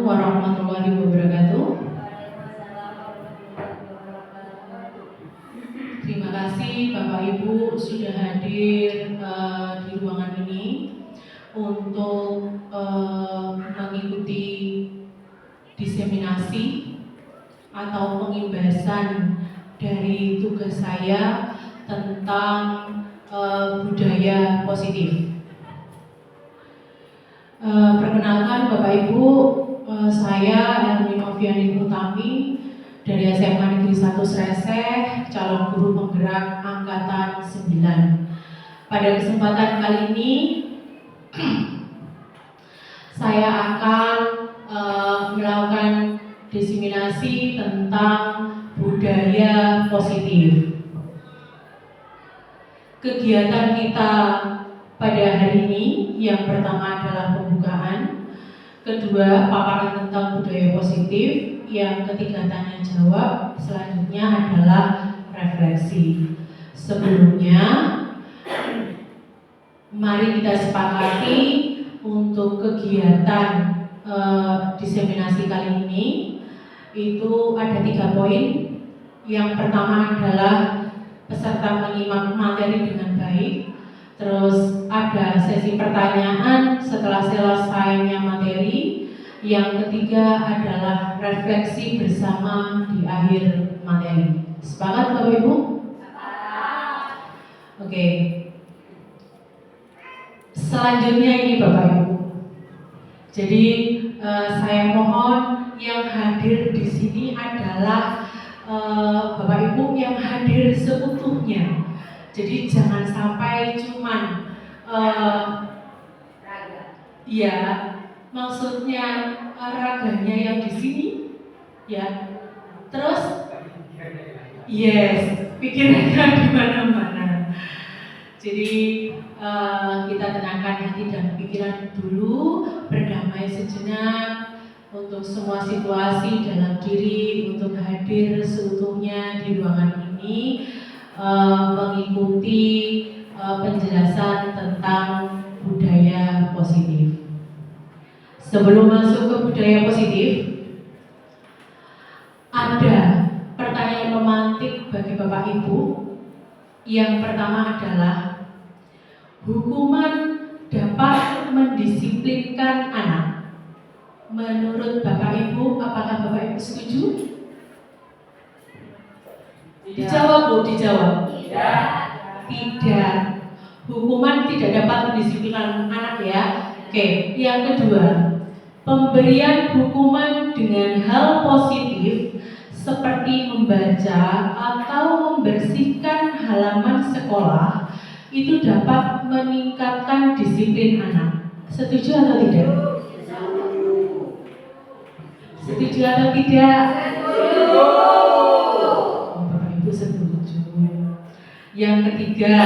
warahmatullahi wabarakatuh. Terima kasih Bapak Ibu sudah hadir di ruangan ini untuk mengikuti diseminasi atau pengimbasan dari tugas saya tentang budaya positif. Perkenalkan Bapak Ibu, saya Elmi Noviani Utami dari SMA Negeri 1 Sreseh, calon guru penggerak angkatan 9. Pada kesempatan kali ini saya akan melakukan diseminasi tentang budaya positif. Kegiatan kita pada hari ini yang pertama adalah pembukaan, kedua paparan tentang budaya positif, yang ketiga tanya jawab, selanjutnya adalah refleksi. Sebelumnya, mari kita sepakati untuk kegiatan diseminasi kali ini itu ada 3 poin. Yang pertama adalah peserta menyimak materi dengan baik. Terus ada sesi pertanyaan setelah selesainya materi. Yang ketiga adalah refleksi bersama di akhir materi. Sepakat Bapak Ibu? Oke. Selanjutnya ini Bapak Ibu. Jadi saya mohon yang hadir di sini adalah Bapak Ibu yang hadir seutuhnya. Jadi jangan sampai cuman ya, maksudnya raganya yang di sini, ya. Terus, yes, pikirannya di mana-mana. Jadi kita tenangkan hati dan pikiran dulu, berdamai sejenak untuk semua situasi dalam diri untuk hadir seutuhnya di ruangan ini. Mengikuti penjelasan tentang budaya positif. Sebelum masuk ke budaya positif, ada pertanyaan memantik bagi Bapak Ibu. Yang pertama adalah, hukuman dapat mendisiplinkan anak. Menurut Bapak Ibu, apakah Bapak Ibu setuju? Dijawab Bu, dijawab. Tidak. Hukuman tidak dapat mendisiplinkan anak ya. Oke, yang kedua, pemberian hukuman dengan hal positif seperti membaca atau membersihkan halaman sekolah itu dapat meningkatkan disiplin anak. Setuju atau tidak? Setuju atau tidak? Yang ketiga,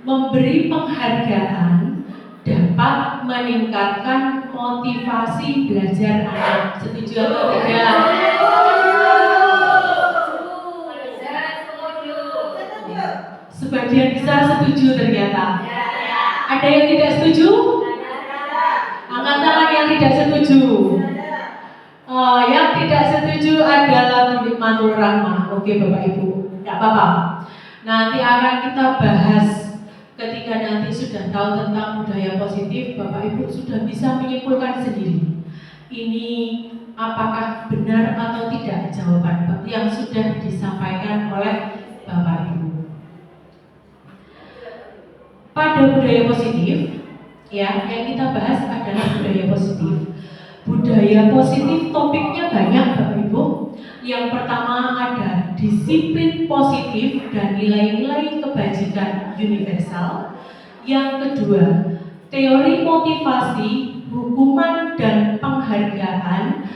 memberi penghargaan dapat meningkatkan motivasi belajar anak. Setuju atau tidak? Sebagian besar setuju ternyata. Ada yang tidak setuju? Angkat tangan yang tidak setuju. Yang tidak setuju adalah Nikmatul Rahmah. Oke Bapak Ibu, tidak apa-apa. Nanti akan kita bahas ketika nanti sudah tahu tentang budaya positif, Bapak Ibu sudah bisa menyimpulkan sendiri. Ini apakah benar atau tidak jawaban yang sudah disampaikan oleh Bapak Ibu. Pada budaya positif, ya, yang kita bahas adalah budaya positif. Budaya positif topiknya banyak Bapak Ibu. Yang pertama ada disiplin positif dan nilai-nilai kebajikan universal. Yang kedua, teori motivasi, hukuman dan penghargaan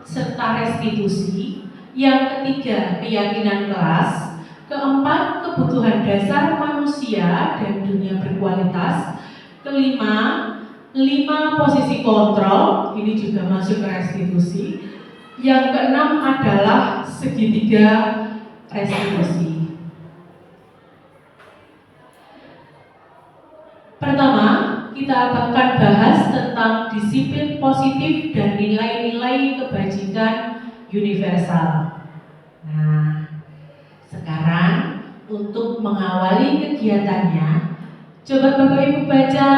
serta restitusi. Yang ketiga, keyakinan kelas. Keempat, kebutuhan dasar manusia dan dunia berkualitas. Kelima, 5 posisi kontrol, ini juga masuk ke restitusi. Yang keenam adalah segitiga restitusi. Pertama, kita akan bahas tentang disiplin positif dan nilai-nilai kebajikan universal. Nah, sekarang untuk mengawali kegiatannya, coba Bapak Ibu baca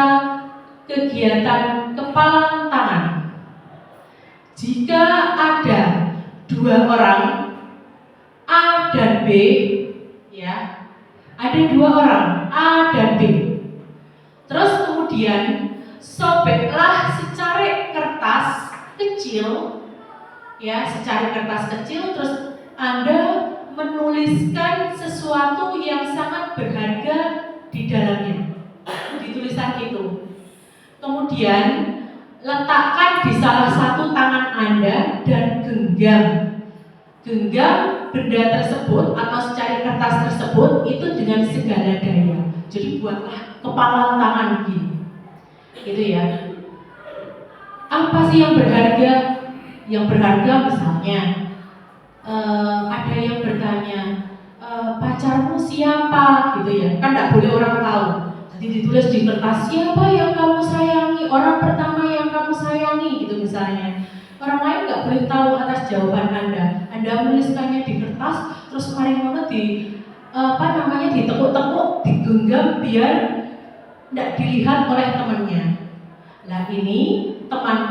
kegiatan kepala tangan. Jika ada dua orang A dan B, ya, ada dua orang A dan B. Terus kemudian sobeklah secari kertas kecil, ya, secari kertas kecil. Terus Anda menuliskan sesuatu yang sangat berharga di dalamnya. Dituliskan gitu. Kemudian letakkan di salah satu tangan Anda dan genggam benda tersebut atau secari kertas tersebut itu dengan segala daya. Jadi buatlah kepala tangan begini, gitu ya. Apa sih yang berharga? Yang berharga misalnya ada yang bertanya, pacarmu siapa, gitu ya. Kan tidak boleh orang tahu. Jadi ditulis di kertas, siapa yang kamu sayangi, orang pertama yang kamu sayangi, gitu misalnya. Orang lain nggak boleh tahu atas jawaban Anda. Anda menuliskannya di kertas, terus kemarin mana ditekuk-tekuk, digenggam biar tidak dilihat oleh temannya. Nah ini teman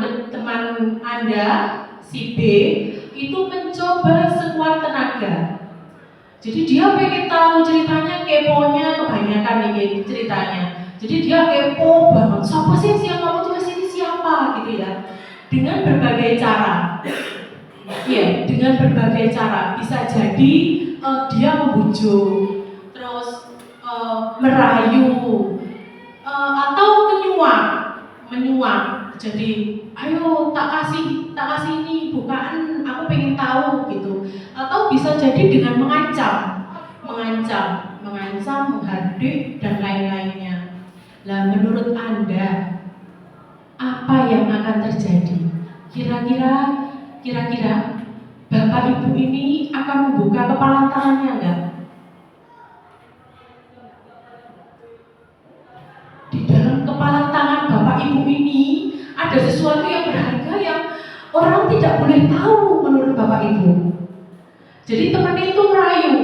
Anda si B itu mencoba sekuat tenaga. Jadi dia pengen tahu ceritanya, keponya kebanyakan nih ceritanya. Jadi dia kepo banget. Siapa sih yang kamu tulis ini siapa, gitu ya. Dengan berbagai cara. Iya, dengan berbagai cara. Bisa jadi dia membujuk, terus merayu, atau menyuap. Jadi, ayo tak kasih ini bukaan, aku pengen tahu gitu. Atau bisa jadi dengan mengancam, menghardik dan lain-lainnya. Nah, menurut Anda apa yang akan terjadi? Kira-kira Bapak Ibu ini akan membuka kepala tangannya enggak? Di dalam kepala tangan Bapak Ibu ini ada sesuatu yang berharga yang orang tidak boleh tahu menurut Bapak Ibu. Jadi teman itu merayu,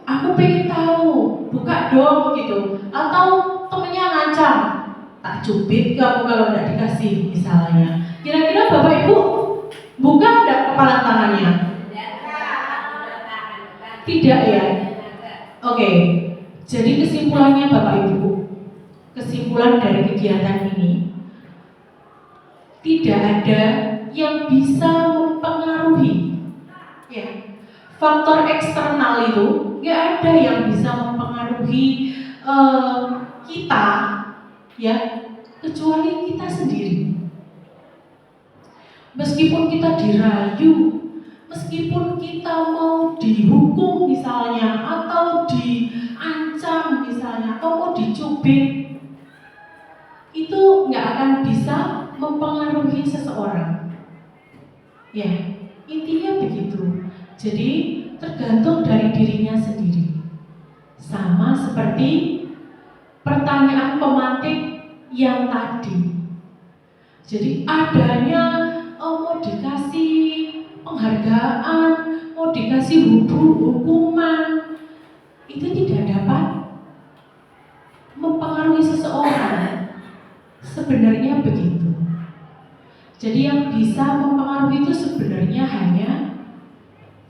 aku pengen tahu, buka dong gitu. Atau temennya ngancam, tak cubit kamu kalau tidak dikasih misalnya. Kira-kira Bapak Ibu buka enggak kepala tangannya? Tidak ya? Oke. Jadi kesimpulannya Bapak Ibu, kesimpulan dari kegiatan ini, tidak ada yang bisa mempengaruhi, ya. Faktor eksternal itu nggak ada yang bisa mempengaruhi kita, ya, kecuali kita sendiri. Meskipun kita dirayu, meskipun kita mau dihukum misalnya, atau diancam misalnya, atau mau dicubit, itu nggak akan bisa mempengaruhi seseorang. Ya, intinya begitu. Jadi tergantung dari dirinya sendiri. Sama seperti pertanyaan pemantik yang tadi. Jadi adanya mau dikasih penghargaan, mau dikasih hukuman, itu tidak dapat mempengaruhi seseorang. Sebenarnya begitu. Jadi yang bisa mempengaruhi itu sebenarnya hanya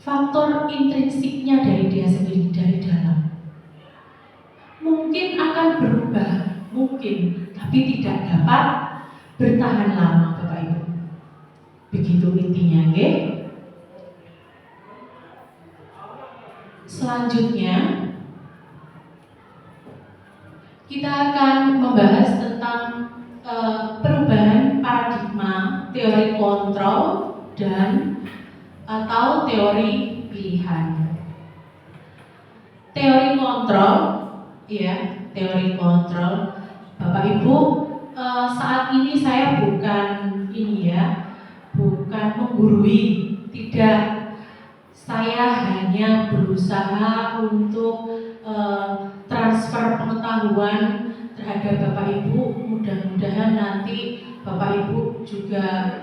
faktor intrinsiknya dari dia sendiri, dari dalam. Mungkin akan berubah, mungkin, tapi tidak dapat bertahan lama, Bapak Ibu. Begitu intinya, nggih. Selanjutnya kita akan membahas tentang perubahan paradigma teori kontrol dan atau teori pilihan. Teori kontrol, ya, teori kontrol. Bapak Ibu, saat ini saya bukan menggurui, tidak. Saya hanya berusaha untuk transfer pengetahuan, terhadap Bapak Ibu. Mudah-mudahan nanti Bapak Ibu juga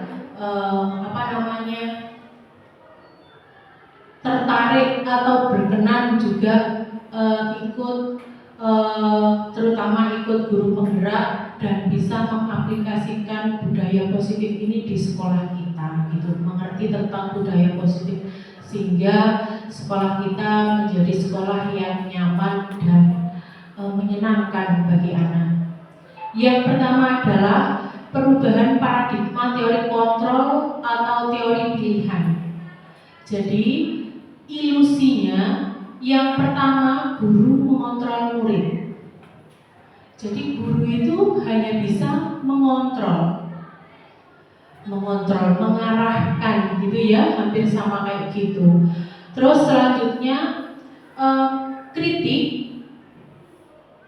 tertarik atau berkenan juga ikut terutama ikut guru penggerak dan bisa mengaplikasikan budaya positif ini di sekolah kita gitu, mengerti tentang budaya positif sehingga sekolah kita menjadi sekolah yang nyaman dan menyenangkan bagi anak. Yang pertama adalah perubahan paradigma teori kontrol atau teori pilihan. Jadi ilusinya yang pertama, guru mengontrol murid. Jadi guru itu hanya bisa mengontrol, mengarahkan gitu ya, hampir sama kayak gitu. Terus selanjutnya kritik,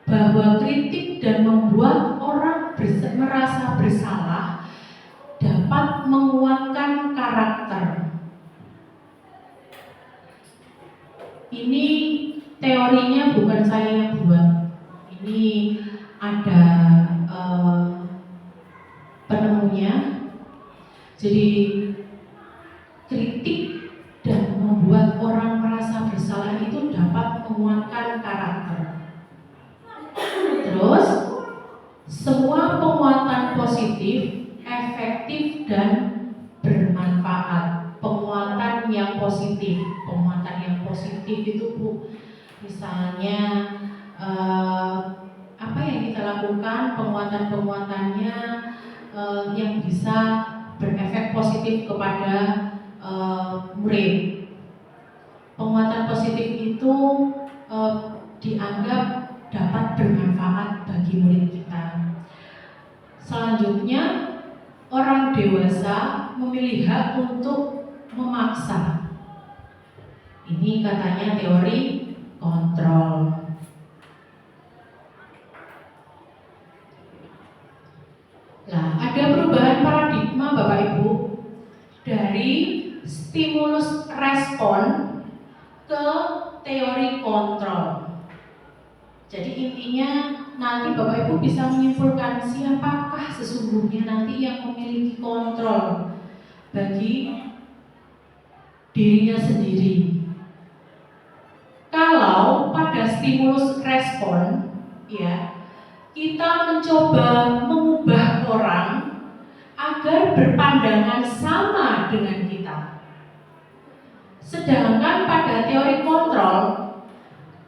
bahwa kritik dan membuat orang merasa bersalah dapat menguatkan karakter. Ini teorinya bukan saya yang buat. Ini ada penemunya. Jadi kritik dan membuat orang merasa bersalah itu dapat menguatkan karakter. Terus semua penguatan positif efektif dan bermanfaat. Penguatan yang positif itu Bu, misalnya apa yang kita lakukan, penguatannya yang bisa berefek positif kepada murid. Penguatan positif itu dianggap dapat bermanfaat bagi murid kita. Selanjutnya, orang dewasa memilih hak untuk memaksa. Ini katanya teori kontrol. Nah, ada perubahan paradigma Bapak Ibu dari stimulus respon ke teori kontrol. Jadi intinya nanti Bapak Ibu bisa menyimpulkan siapakah sesungguhnya nanti yang memiliki kontrol bagi dirinya sendiri. Kalau pada stimulus respon, ya, kita mencoba mengubah orang agar berpandangan sama dengan kita. Sedangkan pada teori kontrol,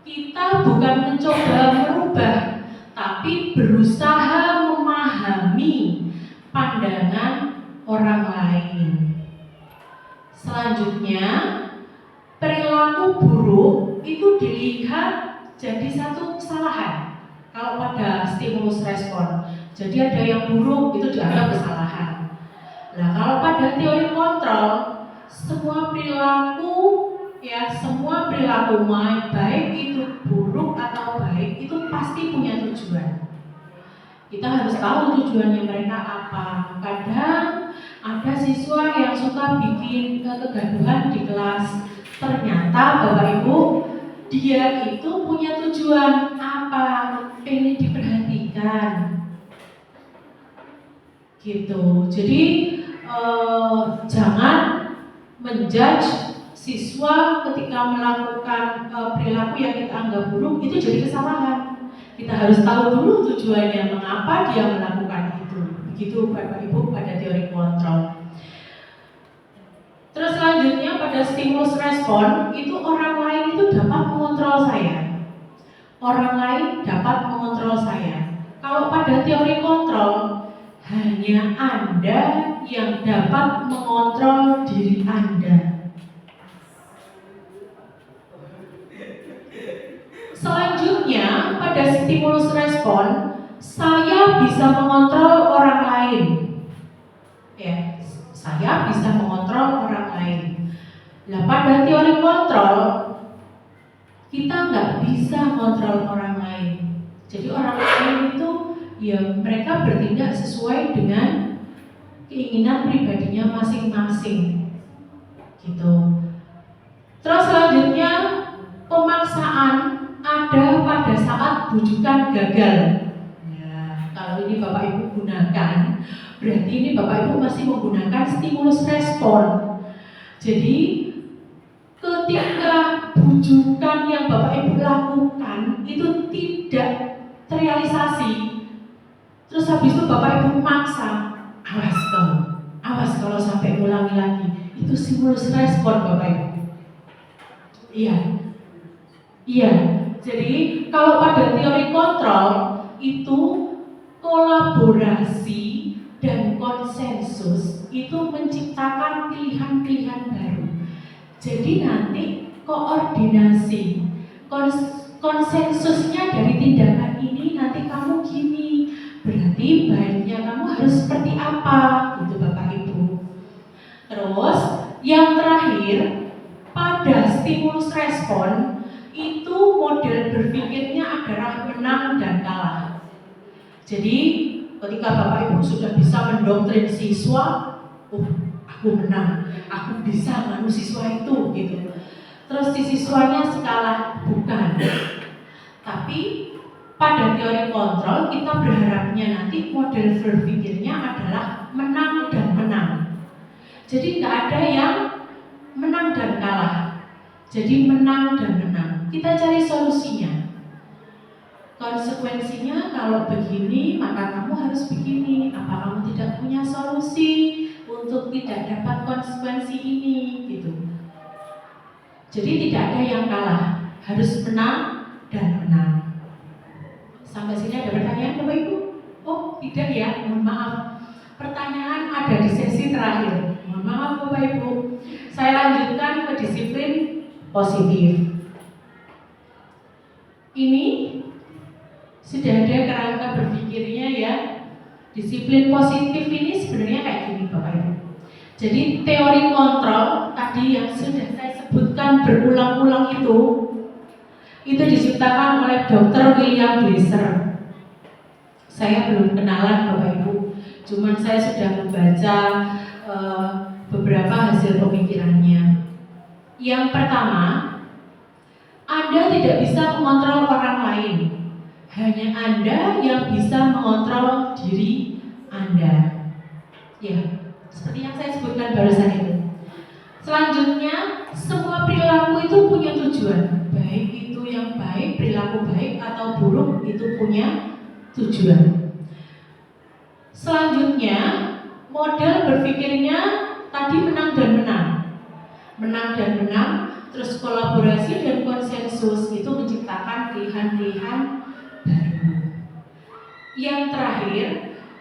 kita bukan mencoba merubah, tapi berusaha memahami pandangan orang lain. Selanjutnya, perilaku buruk itu dilihat jadi satu kesalahan. Kalau pada stimulus respon, jadi ada yang buruk itu dianggap kesalahan. Nah, kalau pada teori kontrol, semua perilaku baik itu buruk atau baik itu pasti punya tujuan. Kita harus tahu tujuannya mereka apa. Kadang ada siswa yang suka bikin kegaduhan di kelas. Ternyata Bapak Ibu, dia itu punya tujuan apa? Pengen diperhatikan gitu. Jadi jangan menjudge siswa ketika melakukan perilaku yang kita anggap buruk itu jadi kesalahan. Kita harus tahu dulu tujuannya, mengapa dia melakukan itu. Begitu Bapak Ibu pada teori kontrol. Terus selanjutnya pada stimulus respon itu orang lain itu dapat mengontrol saya. Orang lain dapat mengontrol saya. Kalau pada teori kontrol hanya Anda yang dapat mengontrol diri Anda. Selanjutnya pada stimulus respon saya bisa mengontrol orang lain. Ya, saya bisa mengontrol orang lain. Nah, pada teori kontrol kita nggak bisa mengontrol orang lain. Jadi orang lain itu ya mereka bertindak sesuai dengan keinginan pribadinya masing-masing, gitu. Terus selanjutnya pemaksaan ada pada saat bujukan gagal. Ya. ini Bapak Ibu gunakan, berarti ini Bapak Ibu masih menggunakan stimulus respon. Jadi ketika bujukan yang Bapak Ibu lakukan itu tidak terrealisasi, terus habis itu Bapak Ibu maksa, awas kalau sampai ulangi lagi, itu stimulus respon Bapak Ibu. Iya. Jadi kalau pada teori kontrol itu kolaborasi dan konsensus itu menciptakan pilihan-pilihan baru. Jadi nanti koordinasi, konsensusnya dari tindakan ini nanti kamu gini, berarti baiknya kamu harus seperti apa, gitu Bapak Ibu. Terus yang terakhir, pada stimulus respon itu model berpikirnya adalah menang dan kalah. Jadi ketika Bapak Ibu sudah bisa mendoktrin siswa, aku menang, aku bisa nganu siswa itu, gitu. Terus si siswanya kalah, bukan. Tapi pada teori kontrol kita berharapnya nanti model berpikirnya adalah menang dan menang. Jadi nggak ada yang menang dan kalah. Jadi menang dan menang. Kita cari solusinya. Konsekuensinya kalau begini, maka kamu harus begini. Apa kamu tidak punya solusi untuk tidak dapat konsekuensi ini, gitu. Jadi tidak ada yang kalah, harus menang dan menang. Sampai sini ada pertanyaan Bapak Ibu? Oh tidak ya, mohon maaf. Pertanyaan ada di sesi terakhir. Mohon maaf Bapak Ibu. Saya lanjutkan ke disiplin positif. Ini sudah ada kerangka berpikirnya ya. Disiplin positif ini sebenarnya kayak gini Bapak Ibu. Jadi teori kontrol tadi yang sudah saya sebutkan berulang-ulang itu diciptakan oleh Dr. William Glasser. Saya belum kenalan Bapak Ibu, cuman saya sudah membaca beberapa hasil pemikirannya. Yang pertama, Anda tidak bisa mengontrol orang lain, hanya Anda yang bisa mengontrol diri Anda. Ya, seperti yang saya sebutkan barusan itu. Selanjutnya, semua perilaku itu punya tujuan, baik itu yang baik, perilaku baik atau buruk itu punya tujuan. Selanjutnya, model berpikirnya tadi menang dan menang. Menang dan menang, terus kolaborasi dan konsensus itu menciptakan pilihan-pilihan baru. Yang terakhir,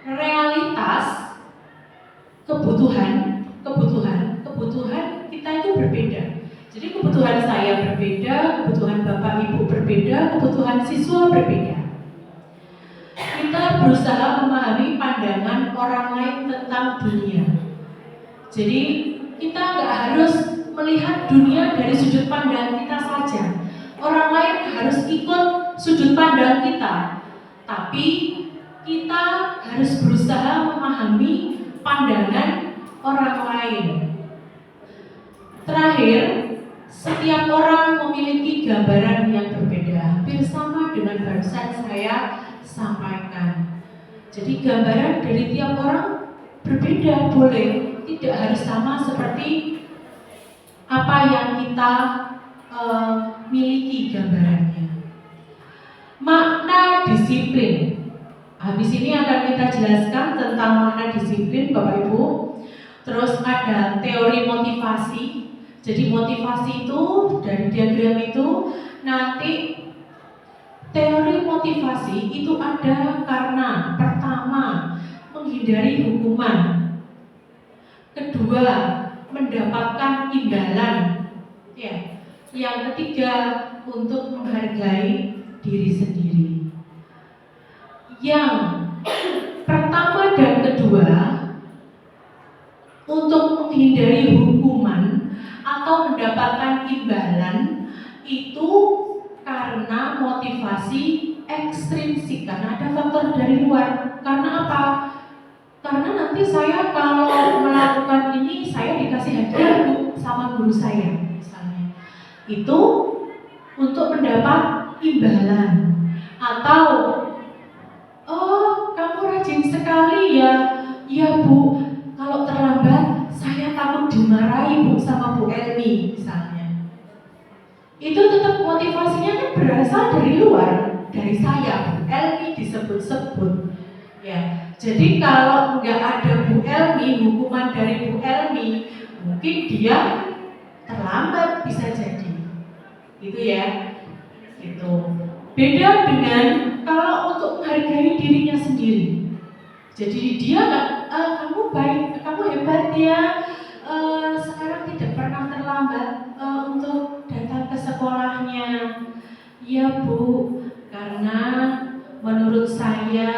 realitas kebutuhan kita itu berbeda. Jadi kebutuhan saya berbeda, kebutuhan Bapak Ibu berbeda, kebutuhan siswa berbeda. Kita berusaha memahami pandangan orang lain tentang dunia. Jadi kita nggak harus melihat dunia dari sudut pandang kita saja. Orang lain harus ikut sudut pandang kita. Tapi kita harus berusaha memahami pandangan orang lain. Terakhir, setiap orang memiliki gambaran yang berbeda, hampir sama dengan barusan saya sampaikan. Jadi gambaran dari tiap orang berbeda, boleh, tidak harus sama seperti apa yang kita miliki gambarannya. Makna disiplin. Habis ini akan kita jelaskan tentang makna disiplin Bapak Ibu. Terus ada teori motivasi. Jadi motivasi itu dari diagram itu nanti teori motivasi itu ada karena pertama menghindari hukuman, kedua mendapatkan imbalan, ya. Yang ketiga untuk menghargai diri sendiri. Yang pertama dan kedua untuk menghindari hukuman atau mendapatkan imbalan itu karena motivasi ekstrinsik, karena ada faktor dari luar. Karena apa? Karena nanti saya kalau melakukan ini saya dikasih hadiah sama guru saya misalnya. Itu untuk mendapat imbalan. Atau oh kamu rajin sekali ya. Iya Bu, kalau terlambat saya takut dimarahi Bu sama Bu Elmi misalnya. Itu tetap motivasinya kan berasal dari luar, dari saya. Bu Elmi disebut-sebut. Ya, jadi kalau nggak ada Bu Elmi, hukuman dari Bu Elmi, mungkin dia terlambat bisa jadi. Gitu ya. Gitu. Beda dengan kalau untuk menghargai dirinya sendiri. Jadi dia nggak, kamu baik, kamu hebat ya. Sekarang tidak pernah terlambat untuk datang ke sekolahnya. Iya Bu, karena menurut saya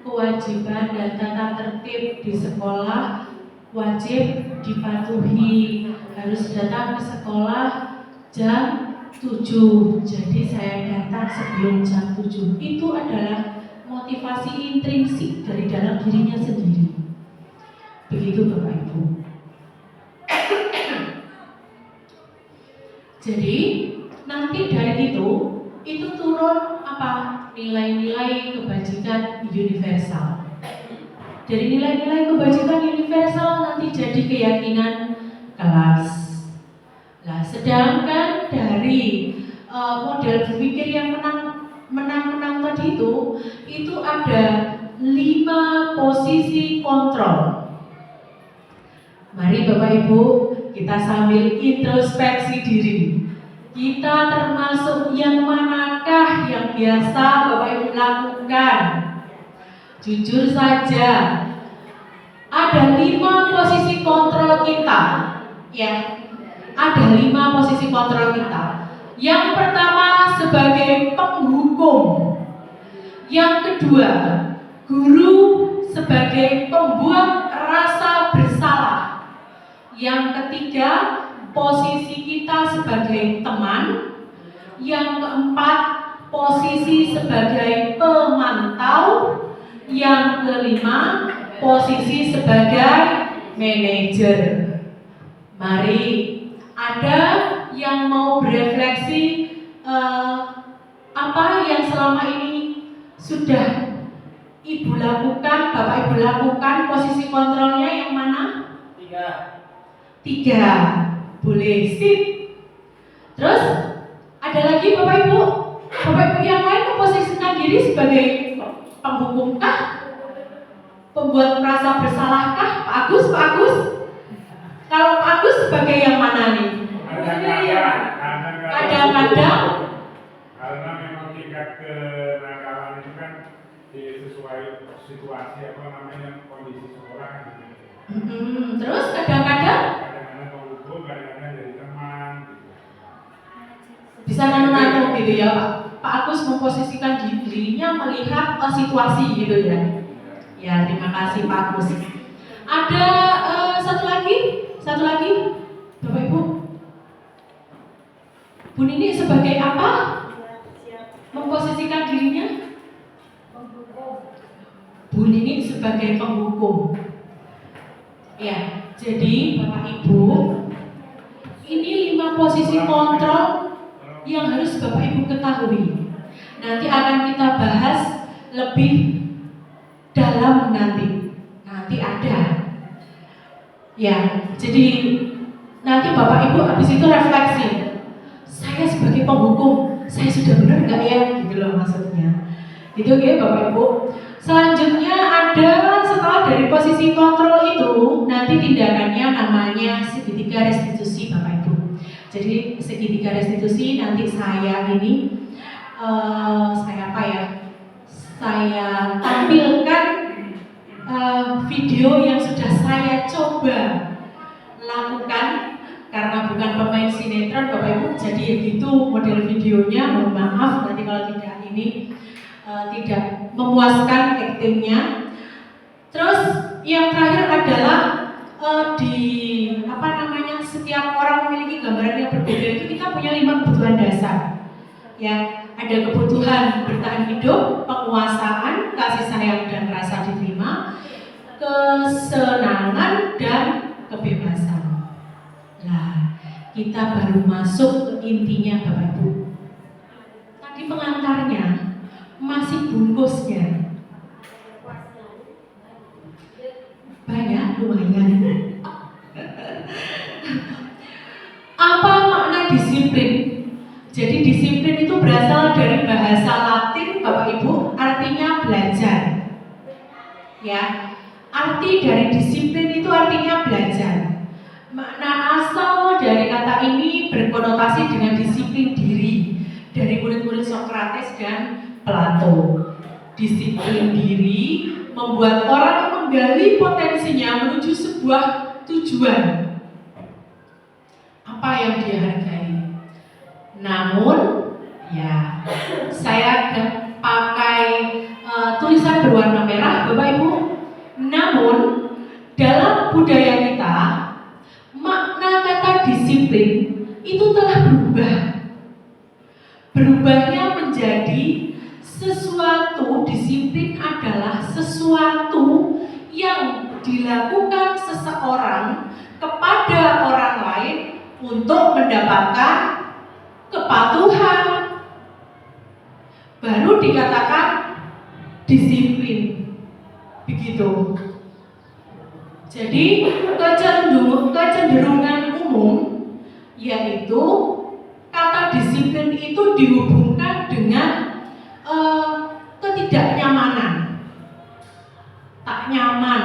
kewajiban dan tata tertib di sekolah wajib dipatuhi. Harus datang ke sekolah jam 7. Jadi saya datang sebelum jam 7. Itu adalah motivasi intrinsik dari dalam dirinya sendiri. Begitu Bapak Ibu. Jadi nanti dari itu turun apa? Nilai-nilai kebajikan universal. Dari nilai-nilai kebajikan universal nanti jadi keyakinan kelas. Nah, sedangkan dari model berpikir yang menang tadi itu ada 5 posisi kontrol. Mari Bapak Ibu, kita sambil introspeksi diri. Kita termasuk yang manakah yang biasa Bapak Ibu lakukan? Jujur saja, ada 5 posisi kontrol kita. Ya, ada 5 posisi kontrol kita. Yang pertama sebagai penghukum. Yang kedua, guru sebagai pembuat rasa bersalah. Yang ketiga, posisi kita sebagai teman. Yang keempat, posisi sebagai pemantau. Yang kelima, posisi sebagai manajer. Mari, ada yang mau berefleksi apa yang selama ini sudah Ibu lakukan, Bapak Ibu lakukan, posisi kontrolnya yang mana? 3. Boleh, sip. Terus ada lagi Bapak Ibu yang lain memposisikan diri sebagai penghukumkah? Pembuat merasa bersalahkah? Pak Agus? Kalau Pak Agus sebagai yang mana nih? Kadang-kadang karena memang tingkat kenakalan itu kan sesuai situasi kondisi sekolah gitu. Terus kadang-kadang penghukum, kadang-kadang dari teman gitu. Bisa nano-nano gitu ya Pak Agus memposisikan dirinya melihat situasi gitu ya. Ya, terima kasih Pak Agus. Ada satu lagi Bapak Ibu. Bu Nini sebagai apa? Memposisikan dirinya? Bu Nini sebagai penghukum. Ya, jadi Bapak Ibu, ini 5 posisi kontrol yang harus Bapak Ibu ketahui. Nanti akan kita bahas lebih dalam nanti ada. Ya, jadi nanti Bapak Ibu habis itu refleksi. Saya sebagai penghukum, saya sudah benar nggak ya? Gitu loh maksudnya. Gitu ya Bapak Ibu. Selanjutnya ada setelah dari posisi kontrol itu, nanti tindakannya namanya segitiga restitusi Bapak Ibu. Jadi segitiga restitusi nanti saya saya tampilkan video yang sudah saya coba lakukan. Karena bukan pemain sinetron Bapak Ibu, jadi ya gitu model videonya. Mohon maaf nanti kalau tidak memuaskan aktingnya. Terus yang terakhir adalah setiap orang memiliki gambaran yang berbeda. Itu kita punya 5 kebutuhan dasar. Ya, ada kebutuhan bertahan hidup, penguasaan, kasih sayang dan rasa diterima, kesenangan dan kebebasan. Nah, kita baru masuk ke intinya Bapak Ibu. Tadi pengantarnya, masih bungkusnya. lumayan. Apa makna disiplin? Jadi disiplin itu berasal dari bahasa Latin, Bapak Ibu, artinya belajar. Ya, arti dari disiplin itu artinya belajar. Makna asal dari kata ini berkonotasi dengan disiplin diri dari murid-murid Sokrates dan Plato. Disiplin diri membuat orang menggali potensinya menuju sebuah tujuan. Apa yang dia hargai. Namun, ya, saya pakai tulisan berwarna merah, Bapak Ibu. Namun, dalam budaya kita, makna kata disiplin itu telah berubah. Berubahnya menjadi sesuatu, disiplin adalah sesuatu yang dilakukan seseorang kepada orang lain untuk mendapatkan kepatuhan. Baru dikatakan disiplin. Begitu. Jadi kecenderungan umum yaitu kata disiplin itu dihubungkan dengan ketidaknyamanan. Tak nyaman,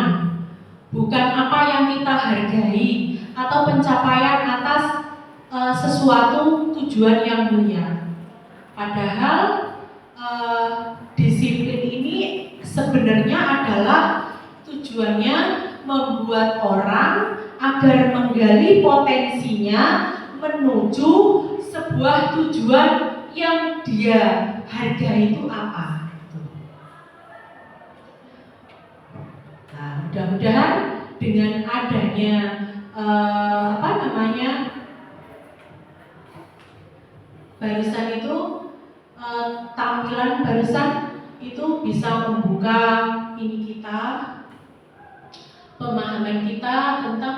bukan apa yang kita hargai atau pencapaian atas sesuatu tujuan yang mulia. Padahal disiplin ini sebenarnya adalah tujuannya membuat orang agar menggali potensinya menuju sebuah tujuan yang dia hargai itu apa. Nah, mudah-mudahan dengan adanya barusan itu tampilan barusan itu bisa membuka ini kita, pemahaman kita tentang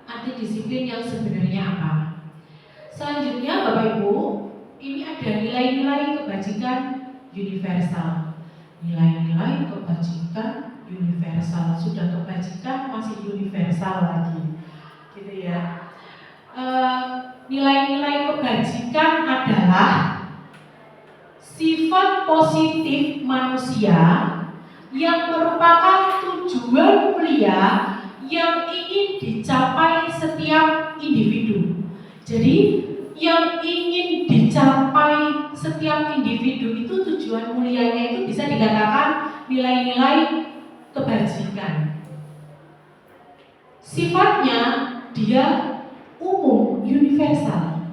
arti disiplin yang sebenarnya apa. Selanjutnya Bapak Ibu, ini ada nilai-nilai kebajikan universal. Nilai-nilai kebajikan universal, sudah kebajikan masih universal lagi, gitu ya. Nilai-nilai kebajikan adalah sifat positif manusia yang merupakan tujuan mulia yang ingin dicapai setiap individu. Jadi yang ingin dicapai setiap individu itu tujuan mulianya itu bisa dikatakan nilai-nilai kebajikan. Sifatnya dia umum, universal.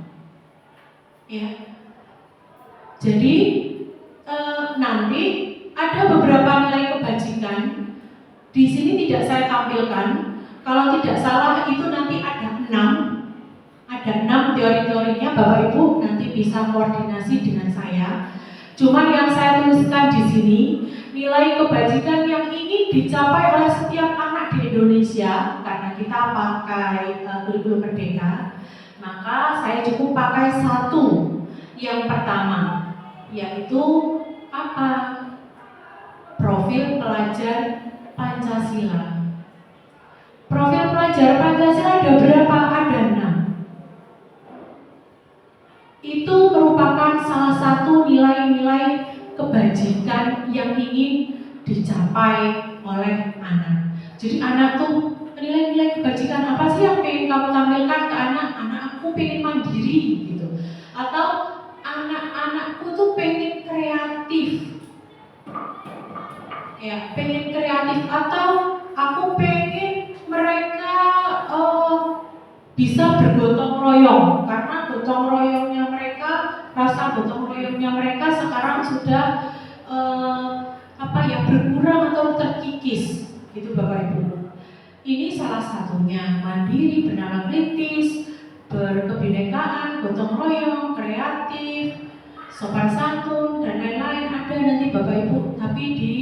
Ya. Jadi nanti ada beberapa nilai kebajikan. Di sini tidak saya tampilkan. Kalau tidak salah itu nanti ada 6 teori-teorinya. Bapak Ibu nanti bisa koordinasi dengan saya. Cuman yang saya tuliskan di sini nilai kebajikan yang ingin dicapai oleh setiap anak di Indonesia, karena kita pakai kurikulum merdeka, maka saya cukup pakai 1. Yang pertama yaitu apa? Profil pelajar Pancasila. Profil pelajar Pancasila ada berapa? Ada 6. Itu merupakan salah satu nilai-nilai kebajikan yang ingin dicapai oleh anak. Jadi anak tuh nilai-nilai kebajikan apa sih yang pengen kamu tampilkan ke anak? Anak aku pengen mandiri gitu. Atau anak-anakku tuh pengen kreatif. Ya, pengen kreatif, atau aku pengen mereka bisa bergotong royong, karena gotong royongnya mereka, rasa gotong royongnya mereka sekarang sudah berkurang atau terkikis, gitu Bapak Ibu. Ini salah satunya, mandiri, bernama kritis, berkebinekaan, gotong royong, kreatif, sopan santun dan lain-lain ada nanti Bapak Ibu, tapi di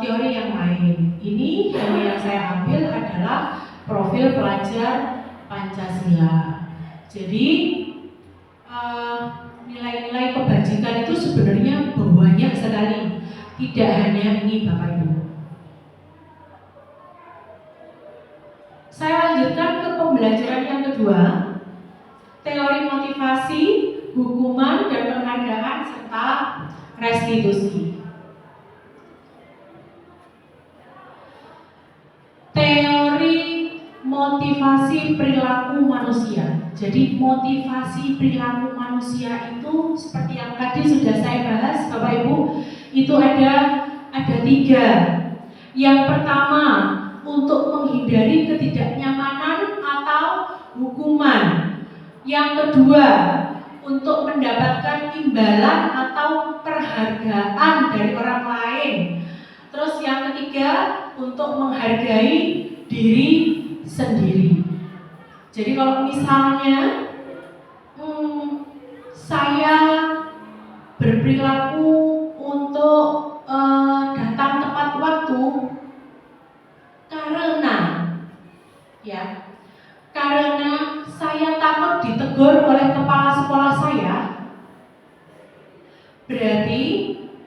teori yang lain. Ini yang saya ambil adalah profil pelajar Pancasila. Jadi nilai-nilai kebajikan itu sebenarnya banyak sekali, tidak hanya ini Bapak Ibu. Saya lanjutkan ke pembelajaran yang kedua, teori motivasi, hukuman dan penghargaan serta restitusi. Teori motivasi perilaku manusia. Jadi motivasi perilaku manusia itu seperti yang tadi sudah saya bahas, Bapak Ibu, itu ada 3. Yang pertama, untuk menghindari ketidaknyamanan atau hukuman. Yang kedua, untuk mendapatkan imbalan atau perhargaan dari orang lain. Terus yang ketiga, untuk menghargai diri sendiri. Jadi kalau misalnya saya berperilaku untuk datang tepat waktu karena saya takut ditegur oleh kepala sekolah saya, berarti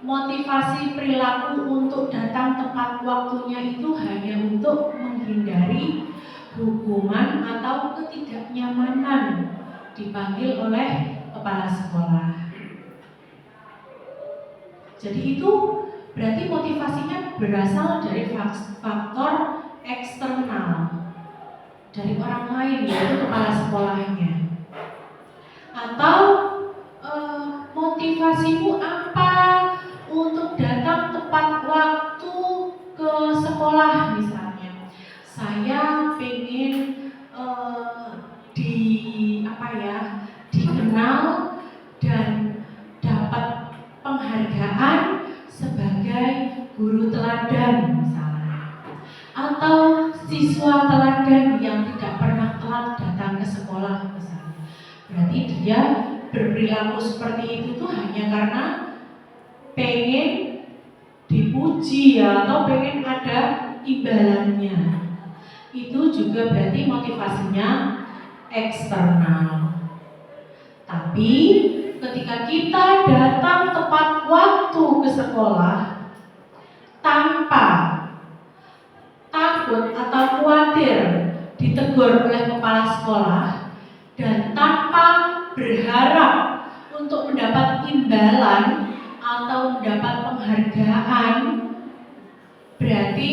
motivasi perilaku untuk datang tepat waktunya itu hanya untuk menghindari hukuman atau ketidaknyamanan dipanggil oleh kepala sekolah. Jadi itu berarti motivasinya berasal dari faktor eksternal, dari orang lain, yaitu kepala sekolahnya. Atau motivasimu apa untuk datang tepat waktu ke sekolah misalnya? Saya pengen dikenal dan dapat penghargaan sebagai guru teladan misalnya, atau siswa teladan yang tidak pernah telat datang ke sekolah misalnya. Berarti dia berperilaku seperti itu tuh hanya karena pengen dipuji atau pengen ada imbalannya. Itu juga berarti motivasinya eksternal. Tapi ketika kita datang tepat waktu ke sekolah tanpa takut atau khawatir ditegur oleh kepala sekolah dan tanpa berharap untuk mendapat imbalan atau mendapat penghargaan, berarti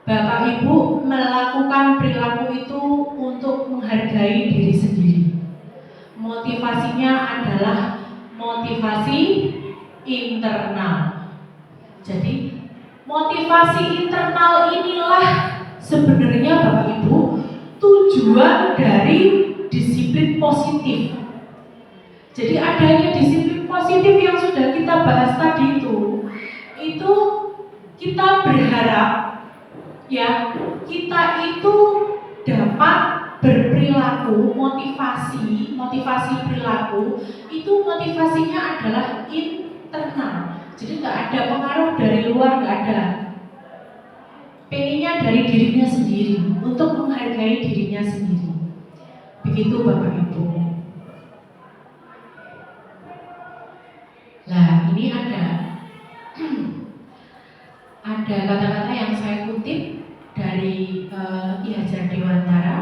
Bapak Ibu melakukan perilaku itu untuk menghargai diri sendiri. Motivasinya adalah motivasi internal. Jadi motivasi internal inilah sebenarnya Bapak Ibu tujuan dari disiplin positif. Jadi adanya disiplin positif yang sudah kita bahas tadi itu kita berharap ya kita itu dapat berperilaku, motivasi perilaku itu motivasinya adalah internal. Jadi nggak ada pengaruh dari luar, nggak ada. Pengennya dari dirinya sendiri, untuk menghargai dirinya sendiri. Begitu Bapak Ibu. Nah, ini ada kata-kata yang saya kutip dari Ki Hajar Dewantara.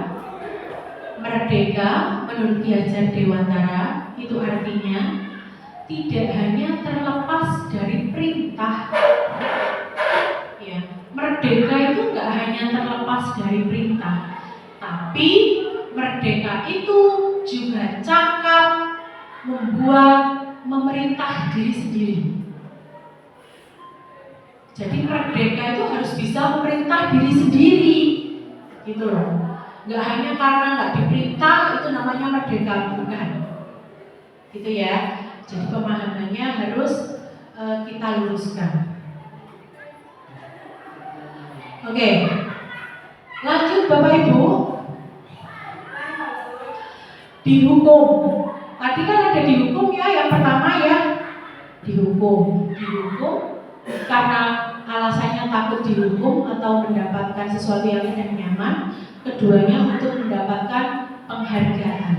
Merdeka menurut Ki Hajar Dewantara itu artinya tidak hanya terlepas dari perintah. Ya, merdeka itu nggak hanya terlepas dari perintah, tapi merdeka itu juga cakap memerintah diri sendiri. Jadi merdeka itu harus bisa memerintah diri sendiri, gitu loh. Nggak hanya karena nggak diperintah itu namanya merdeka, bukan. Gitu ya. Jadi pemahamannya harus kita luruskan. Oke, lanjut Bapak Ibu. Dihukum. Tadi kan ada dihukum ya, yang pertama ya dihukum karena alasannya takut dihukum atau mendapatkan sesuatu yang tidak nyaman. Keduanya untuk mendapatkan penghargaan.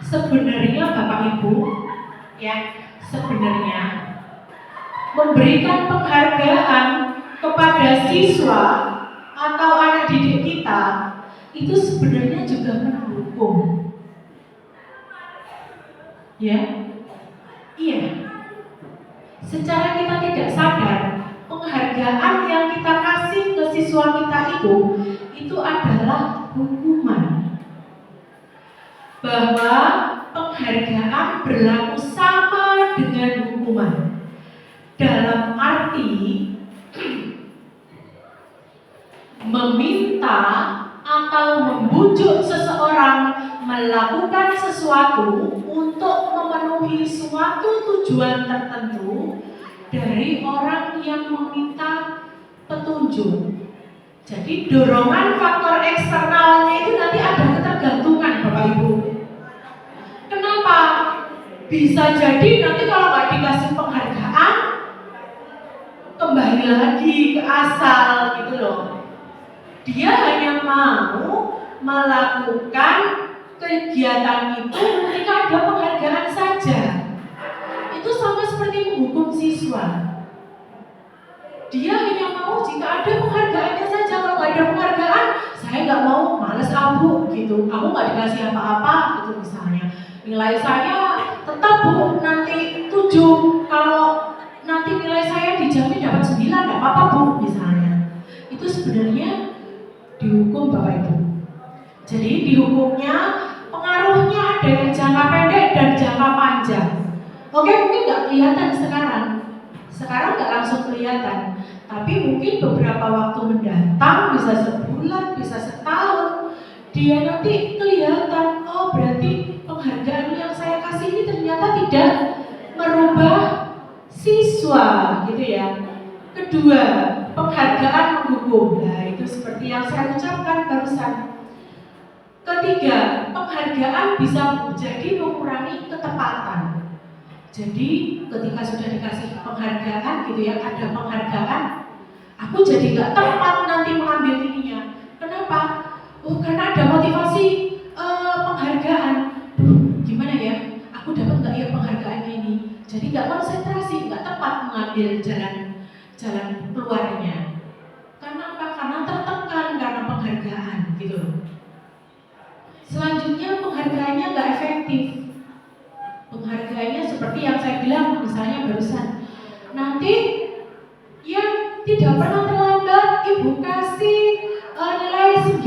Sebenarnya Bapak Ibu ya, sebenarnya memberikan penghargaan kepada siswa atau anak didik kita kita itu sebenarnya juga mendukung. Ya, iya. Secara kita tidak sadar, penghargaan yang kita kasih ke siswa kita itu adalah hukuman. Bahwa penghargaan berlaku sama dengan hukuman. Dalam arti meminta atau membujuk seseorang melakukan sesuatu untuk memenuhi suatu tujuan tertentu dari orang yang meminta petunjuk. Jadi dorongan faktor eksternalnya itu nanti ada ketergantungan Bapak Ibu. Kenapa? Bisa jadi nanti kalau nggak dikasih penghargaan kembali lagi ke asal gitu loh. Dia hanya mau melakukan kegiatan itu ketika ada penghargaan saja. Itu sama seperti menghukum siswa. Dia hanya mau jika ada penghargaannya saja. Kalau nggak ada penghargaan, saya nggak mau, males Bu gitu. Aku nggak dikasih apa-apa gitu misalnya. Nilai saya tetap Bu nanti 7. Kalau nanti nilai saya dijamin dapat 9, nggak apa-apa Bu misalnya. Itu sebenarnya dihukum Bapak Ibu. Jadi dihukumnya pengaruhnya ada yang jangka pendek dan jangka panjang. Oke, mungkin nggak kelihatan sekarang. Sekarang nggak langsung kelihatan, tapi mungkin beberapa waktu mendatang, bisa sebulan, bisa setahun, dia nanti kelihatan, oh berarti penghargaan yang saya kasih ini ternyata tidak merubah siswa, gitu ya. Kedua, penghargaan menghukum. Nah, itu seperti yang saya ucapkan barusan. Ketiga, penghargaan bisa jadi mengurangi ketepatan. Jadi ketika sudah dikasih penghargaan gitu ya, ada penghargaan, aku jadi nggak tepat nanti mengambil ininya. Kenapa? Oh, karena ada motivasi penghargaan. Gimana ya? Aku dapat nggak ya penghargaannya ini? Jadi nggak konsentrasi, nggak tepat mengambil jalan keluarnya. Karena apa? Karena tertekan karena penghargaan gitu. Selanjutnya penghargaannya nggak efektif. Penghargaannya seperti yang saya bilang misalnya barusan, nanti yang tidak pernah terlambat Ibu kasih nilai 9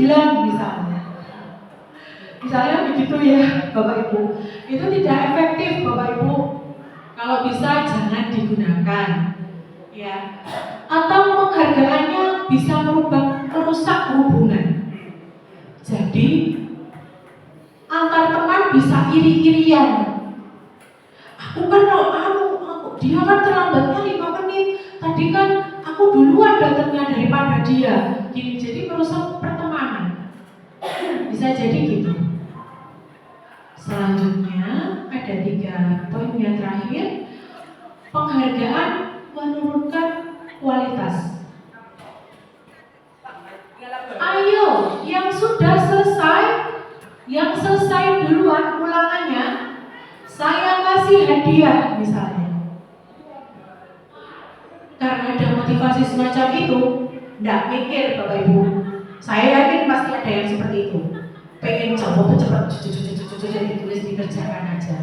misalnya begitu ya Bapak Ibu. Itu tidak efektif Bapak Ibu. Kalau bisa jangan digunakan ya. Atau penghargaannya bisa merusak hubungan. Jadi antar teman bisa iri-irian. Aku kan dia kan terlambatnya 5 menit. Tadi kan aku duluan datangnya daripada dia. Gini, jadi merusak pertemanan. Bisa jadi gitu. Selanjutnya ada 3 poin yang terakhir. Penghargaan menurunkan kualitas. Ayo, yang sudah selesai, yang selesai duluan ulangannya, saya kasih hadiah misalnya. Karena ada motivasi semacam itu, enggak mikir Bapak Ibu. Saya yakin pasti ada yang seperti itu. Pengen jawab cepat, ditulis dikerjakan aja.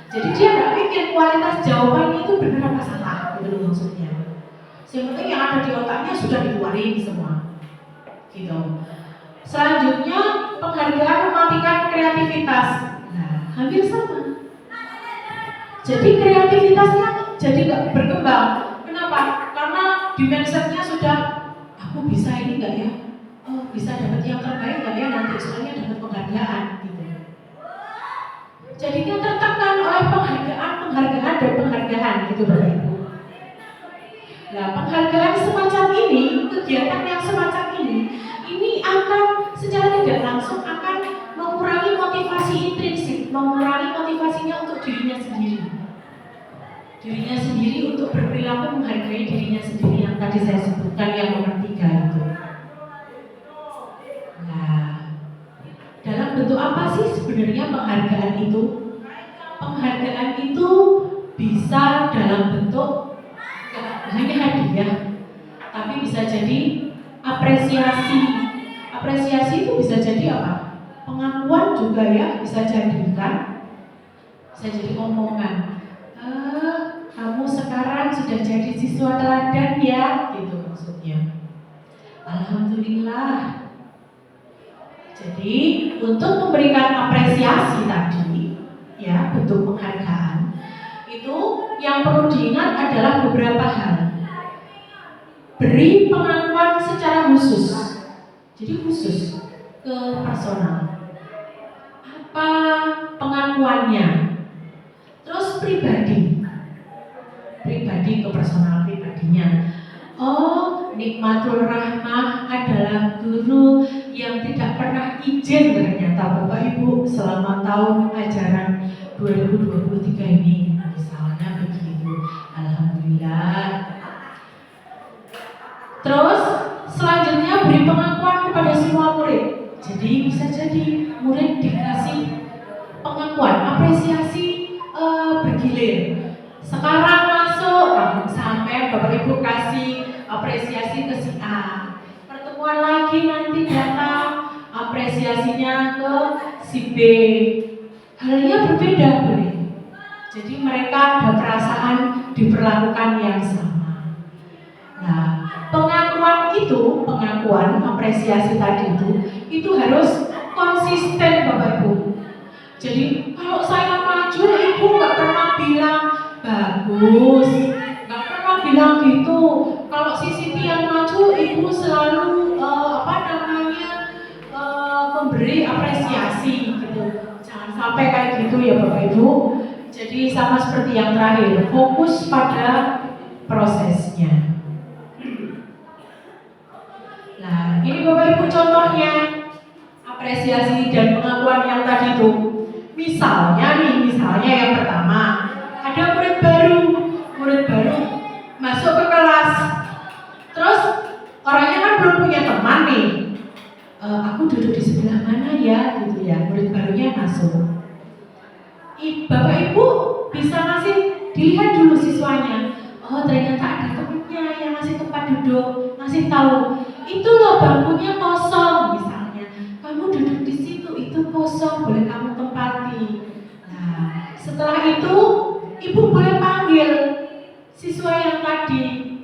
Jadi dia enggak mikir kualitas jawabannya itu benar apa salah, gitu maksudnya. Yang penting yang ada di otaknya sudah dikeluarin semua. Gitu. Selanjutnya penghargaan mematikan kreativitas. Nah, hampir sama. Jadi kreativitasnya jadi nggak berkembang. Kenapa? Karena di mindsetnya sudah, aku bisa ini nggak ya? Oh, bisa dapat yang terbaik nggak ya nanti soalnya dapat penghargaan gitu. Jadinya tertekan oleh penghargaan dan penghargaan gitu Bapak Ibu. Nah, penghargaan semacam ini, kegiatan yang semacam ini akan secara tidak langsung akan mengurangi motivasi intrinsik, mengurangi motivasinya untuk dirinya sendiri untuk berperilaku menghargai dirinya sendiri yang tadi saya sebutkan yang nomor 3 itu. Nah, dalam bentuk apa sih sebenarnya penghargaan itu? Penghargaan itu bisa dalam bentuk hanya hadiah, tapi bisa jadi apresiasi Apresiasi itu bisa jadi apa? Pengakuan juga ya, bisa jadi kan? Bisa jadi omongan. Kamu sekarang sudah jadi siswa teladan ya, gitu maksudnya. Alhamdulillah. Jadi untuk memberikan apresiasi tadi, ya bentuk penghargaan, itu yang perlu diingat adalah beberapa hal. Beri pengakuan secara khusus, jadi khusus ke personal. Apa pengakuannya? Terus pribadi ke personal pribadinya. Oh, Nikmatul Rahmah adalah guru yang tidak pernah izin ternyata Bapak Ibu selama tahun ajaran 2023 ini. Misalnya begitu. Alhamdulillah. Terus selanjutnya beri pengakuan kepada semua murid. Jadi bisa jadi murid dikasih pengakuan, apresiasi bergilir. Sekarang masuk, sampai Bapak Ibu kasih apresiasi ke si A. Pertemuan lagi nanti datang, apresiasinya ke si B. Halnya berbeda boleh. Jadi mereka ada perasaan diperlakukan yang sama. Nah, pengakuan apresiasi tadi itu harus konsisten Bapak Ibu. Jadi kalau saya maju, Ibu nggak pernah bilang bagus, nggak pernah bilang gitu. Kalau si Siti yang maju, Ibu selalu memberi apresiasi gitu. Jangan sampai kayak gitu ya Bapak Ibu. Jadi sama seperti yang terakhir, fokus pada prosesnya. Nah, ini Bapak Ibu contohnya apresiasi dan pengakuan yang tadi itu. Misalnya yang pertama, ada murid baru masuk ke kelas. Terus orangnya kan belum punya teman nih. Aku duduk di sebelah mana ya, gitu ya. Murid barunya masuk. Bapak Ibu bisa dilihat dulu siswanya. Oh, ternyata ada temennya yang ngasih tempat duduk, ngasih tahu. Itu loh bangkunya kosong misalnya. Kamu duduk di situ, itu kosong, boleh kamu tempati. Nah, setelah itu Ibu boleh panggil siswa yang tadi.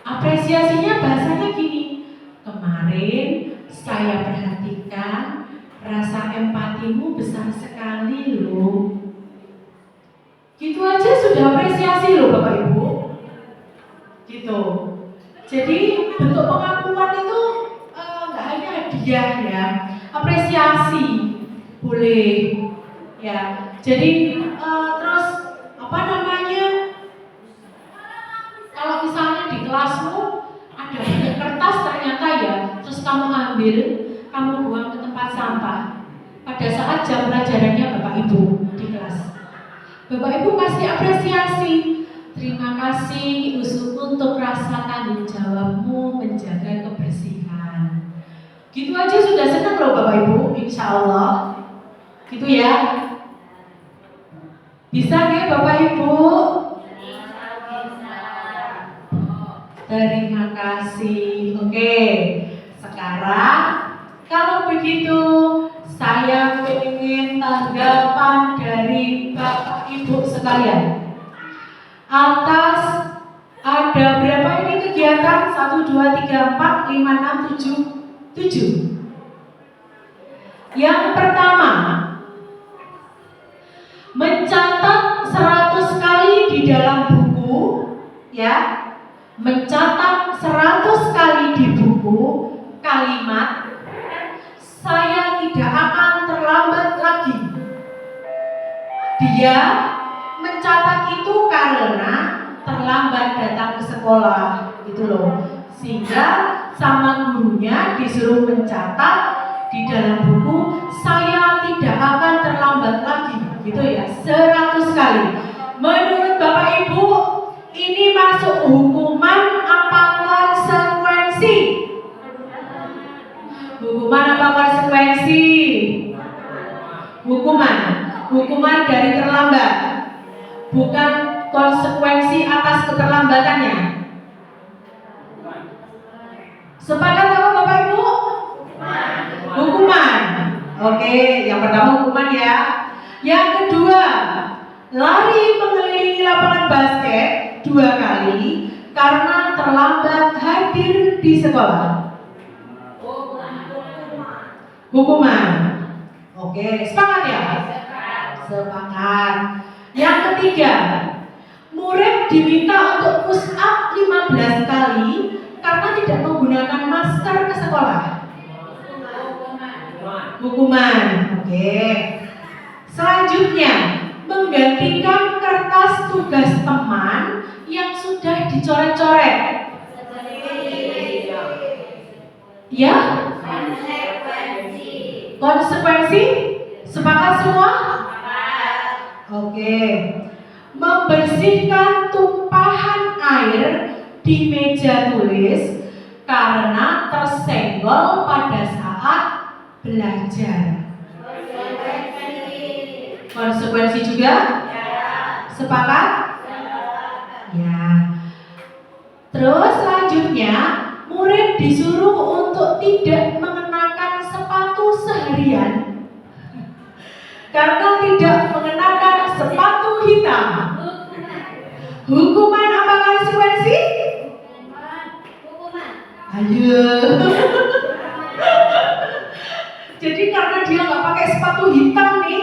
Apresiasinya bahasanya gini. Kemarin saya perhatikan rasa empatimu besar sekali loh. Gitu aja sudah apresiasi loh Bapak Ibu. Gitu. Jadi bentuk pengakuan itu nggak hanya hadiah ya, apresiasi boleh ya. Jadi terus kalau misalnya di kelasmu ada banyak kertas ternyata ya, terus kamu ambil, kamu buang ke tempat sampah. Pada saat jam pelajarannya Bapak Ibu di kelas, Bapak Ibu kasih apresiasi. Terima kasih untuk rasa tanggung jawabmu menjaga kebersihan. Gitu aja sudah senang loh Bapak Ibu, insya Allah. Gitu ya. Bisa nggak Bapak Ibu? Terima kasih. Oke. Sekarang kalau begitu saya ingin tanggapan dari Bapak Ibu sekalian. Atas ada berapa ini kegiatan? 1, 2, 3, 4, 5, 6, 7. Yang pertama, mencatat 100 kali di dalam buku, ya. Mencatat 100 kali di buku kalimat saya tidak akan terlambat lagi. Dia mencatat itu karena terlambat datang ke sekolah gitu loh. Sehingga sama gurunya disuruh mencatat di dalam buku saya tidak akan terlambat lagi gitu ya, 100 kali. Menurut Bapak Ibu ini masuk hukuman apa konsekuensi? Hukuman apa konsekuensi? Hukuman dari terlambat, bukan konsekuensi atas keterlambatannya. Sepakat apa Bapak Ibu? Oke, yang pertama hukuman ya. Yang kedua, lari mengelilingi lapangan basket 2 kali karena terlambat hadir di sekolah. Hukuman. Oke, sepakat ya? Sepakat. Yang ketiga, murid diminta untuk push up 15 kali karena tidak menggunakan masker ke sekolah. Hukuman. Oke. Selanjutnya, menggantikan kertas tugas teman yang sudah dicoret-coret. Ya? Konsekuensi? Sepakat semua? Oke. Membersihkan tumpahan air di meja tulis karena tersenggol pada saat belajar. Konsekuensi juga? Sepakat? Ya. Terus selanjutnya, murid disuruh untuk tidak mengenakan sepatu seharian karena tidak mengenakan sepatu hitam. Hukuman apa konsekuensi? Ayo. Jadi karena dia nggak pakai sepatu hitam nih,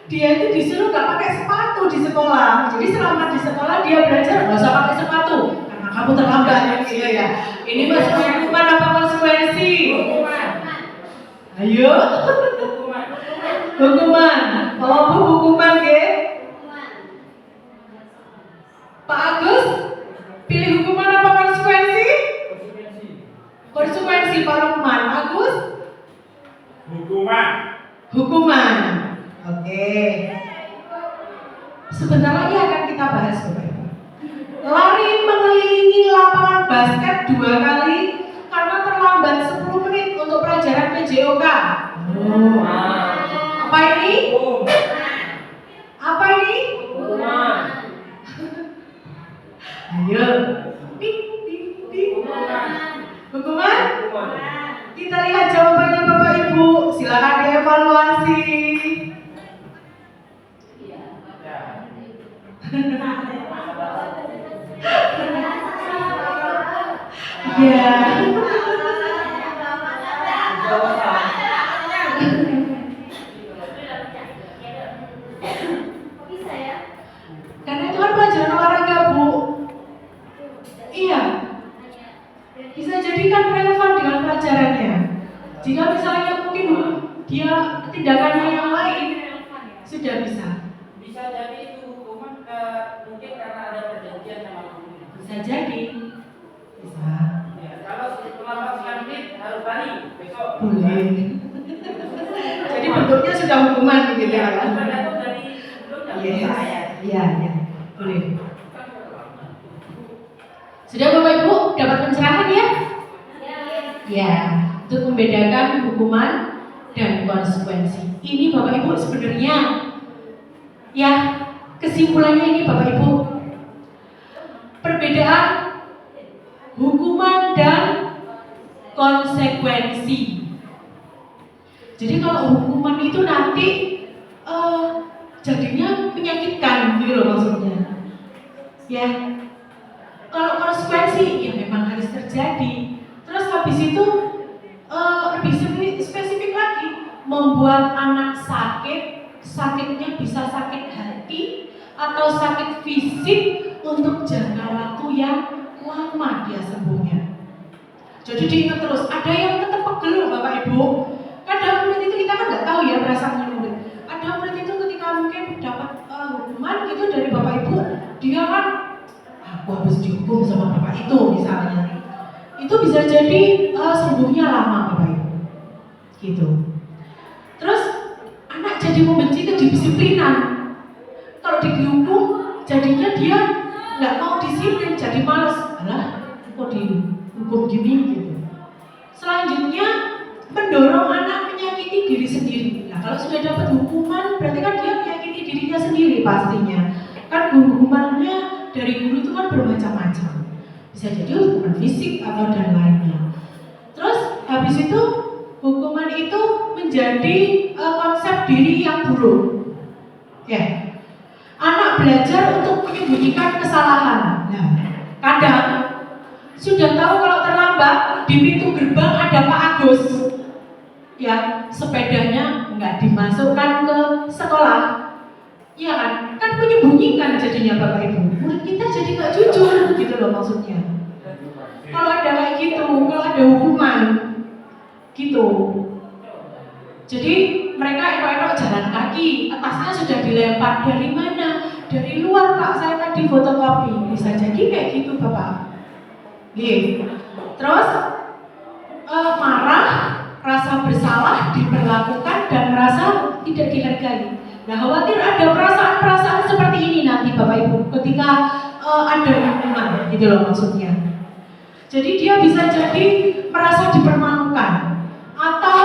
dia itu disuruh nggak pakai sepatu di sekolah. Jadi selama di sekolah dia belajar nggak usah pakai sepatu karena kamu terlambat gitu ya. Ini masuk hukuman apa konsekuensi? Ayo. Hukuman. Oh, Bu, hukuman ya. Pak Agus, pilih hukuman apa konsekuensi? Konsekuensi Pak Lukman. Agus? Hukuman. Hukuman. Oke. Sebentar lagi akan kita bahas, Bapak Ibu. Lari mengelilingi lapangan basket 2 kali karena terlambat 10 menit untuk pelajaran PJOK. Apa ini? Apa ini? Ayo. Ding, ding, ding. Hukuman? Kita lihat jawabannya Bapak Ibu. Silakan dievaluasi. Ya. Karena itu kan pelajaran olahraga, Bu. Iya. Bisa jadi kan relevan dengan pelajarannya. Jika misalnya mungkin dia tindakannya yang lain, sudah bisa. Bisa jadi itu hukuman mungkin karena ada perjanjian sama gurunya. Bisa jadi. Bisa. Ya, kalau terlambat 9 menit harus balik besok. Boleh. Jadi bentuknya sudah hukuman gitu ya. Tergantung dari sebelumnya. Iya. Boleh. Sudah Bapak Ibu dapat pencerahan ya? Ya, untuk membedakan hukuman dan konsekuensi. Ini Bapak Ibu sebenarnya ya, kesimpulannya ini Bapak Ibu. Perbedaan hukuman dan konsekuensi. Jadi kalau hukuman itu nanti jadinya menyakitkan gitu loh maksudnya. Ya. Kalau konsekuensi ya memang harus terjadi. Terus habis itu lebih spesifik lagi, membuat anak sakit, sakitnya bisa sakit hati atau sakit fisik untuk jangka waktu yang lama dia sembuhnya. Jadi diingat terus, ada yang tetap pegel Bapak Ibu. Kadang murid itu kita kan nggak tahu ya perasaannya murid. Ada murid itu ketika mungkin dapat hukuman gitu dari Bapak Ibu, dia kan aku habis dihukum sama bapak itu misalnya, itu bisa jadi sembuhnya lama Bapak Ibu, gitu. Terus anak jadi membenci kedisiplinan. Kalau dihukum, jadinya dia nggak mau disiplin, jadi malas. Alah, kok dihukum gini gitu. Selanjutnya mendorong anak menyakiti diri sendiri. Nah, kalau sudah dapat hukuman, berarti kan dia menyakiti dirinya sendiri pastinya. Kan hukumannya dari guru itu kan bermacam-macam. Bisa jadi hukuman fisik atau dan lainnya. Terus habis itu hukuman itu menjadi diri yang buruk. Ya. Anak belajar untuk menyembunyikan kesalahan. Nah, kadang sudah tahu kalau terlambat di pintu gerbang ada Pak Agus. Ya, sepedanya nggak dimasukkan ke sekolah. Iya kan? Kan menyembunyikan jadinya Bapak Ibu. Murid kita jadi nggak jujur gitu loh maksudnya. Kalau ada kayak gitu, kalau ada hukuman gitu. Jadi mereka enak-enak jalan kaki, atasnya sudah dilempar. Dari mana? Dari luar Pak, saya tadi fotokopi. Bisa jadi kayak gitu Bapak. Terus marah, rasa bersalah diperlakukan dan merasa tidak dihargai. Nah, khawatir ada perasaan-perasaan seperti ini nanti Bapak Ibu ketika ada hukuman, gitu loh maksudnya. Jadi dia bisa jadi merasa dipermalukan atau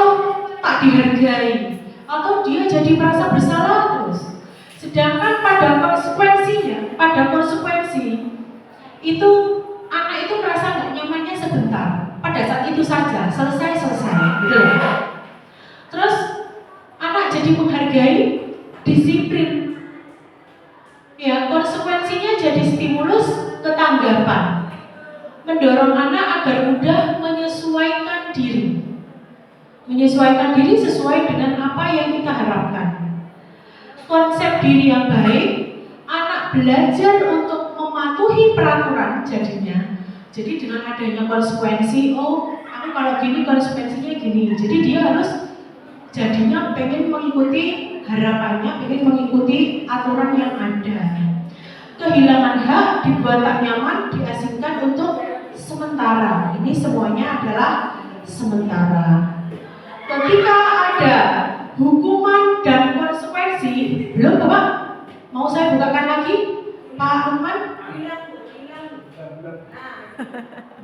tak dihargai, atau dia jadi merasa bersalah terus. Sedangkan pada konsekuensi itu anak itu merasa nggak nyamannya sebentar. Pada saat itu saja, selesai, gitu loh. Terus anak jadi menghargai disiplin. Ya, konsekuensinya jadi stimulus ketanggapan. Mendorong anak agar mudah menyesuaikan diri. Menyesuaikan diri sesuai dengan apa yang kita harapkan. Konsep diri yang baik, anak belajar untuk mematuhi peraturan jadinya. Jadi dengan adanya konsekuensi, oh aku kalau gini konsekuensinya gini. Jadi dia harus jadinya pengen mengikuti harapannya, pengen mengikuti aturan yang ada. Kehilangan hak, dibuat tak nyaman, diasingkan untuk sementara. Ini semuanya adalah sementara. Ketika ada hukuman dan konsekuensi, belum Bapak? Mau saya bukakan lagi? Pak Lukman?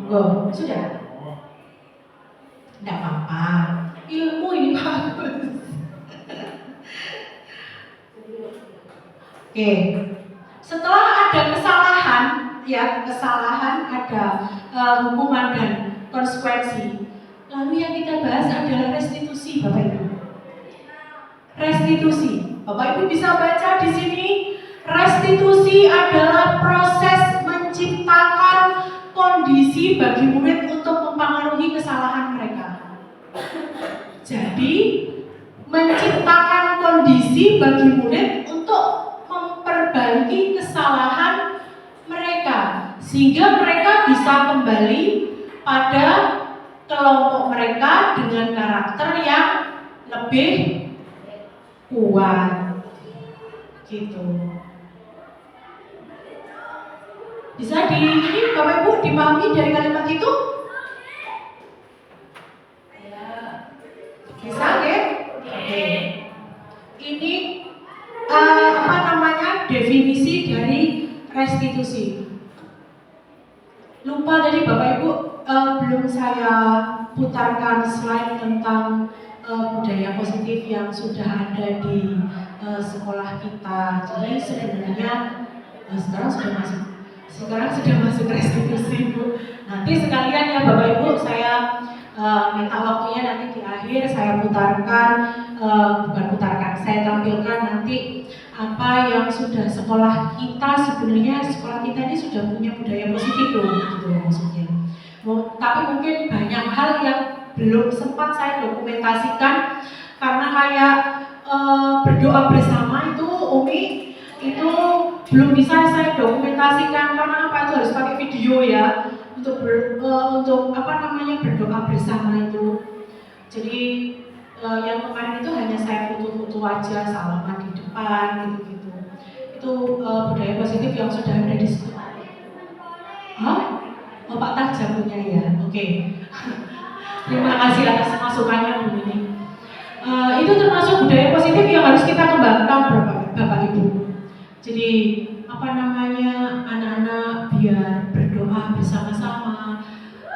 Enggak, sudah? Tidak apa-apa. Ilmu ini bagus. Oke. Setelah ada kesalahan, ada hukuman dan konsekuensi. Lalu yang kita bahas adalah restitusi, Bapak Ibu. Restitusi. Bapak Ibu bisa baca di sini. Restitusi adalah proses menciptakan kondisi bagi murid untuk mempengaruhi kesalahan mereka. Jadi, menciptakan kondisi bagi murid untuk memperbaiki kesalahan mereka, sehingga mereka bisa kembali pada kelompok mereka dengan karakter yang lebih kuat, gitu. Bisa ini Bapak Ibu dipahami dari kalimat itu? Bisa ya? Oke. Ini definisi dari restitusi. Lupa tadi Bapak Ibu belum saya putarkan slide tentang budaya positif yang sudah ada di sekolah kita. Jadi sebenarnya sekarang sudah masuk restitusi Bu. Nanti sekalian ya Bapak Ibu, saya minta waktunya nanti di akhir saya saya tampilkan nanti apa yang sudah sekolah kita. Sebenarnya sekolah kita ini sudah punya budaya positif loh, gitu maksudnya. Tapi mungkin banyak hal yang belum sempat saya dokumentasikan karena kayak berdoa bersama itu Umi itu belum bisa saya dokumentasikan karena apa, itu harus pakai video ya untuk berdoa bersama itu. Jadi yang kemarin itu hanya saya foto-foto aja, salaman di depan gitu-gitu. Itu budaya positif yang sudah ada di sekolah. Oh, Pak Tajam punya ya, oke. Terima kasih atas masukannya Bu Nini. Itu termasuk budaya positif yang harus kita kembangkan Bapak Ibu. Jadi anak-anak biar berdoa bersama-sama,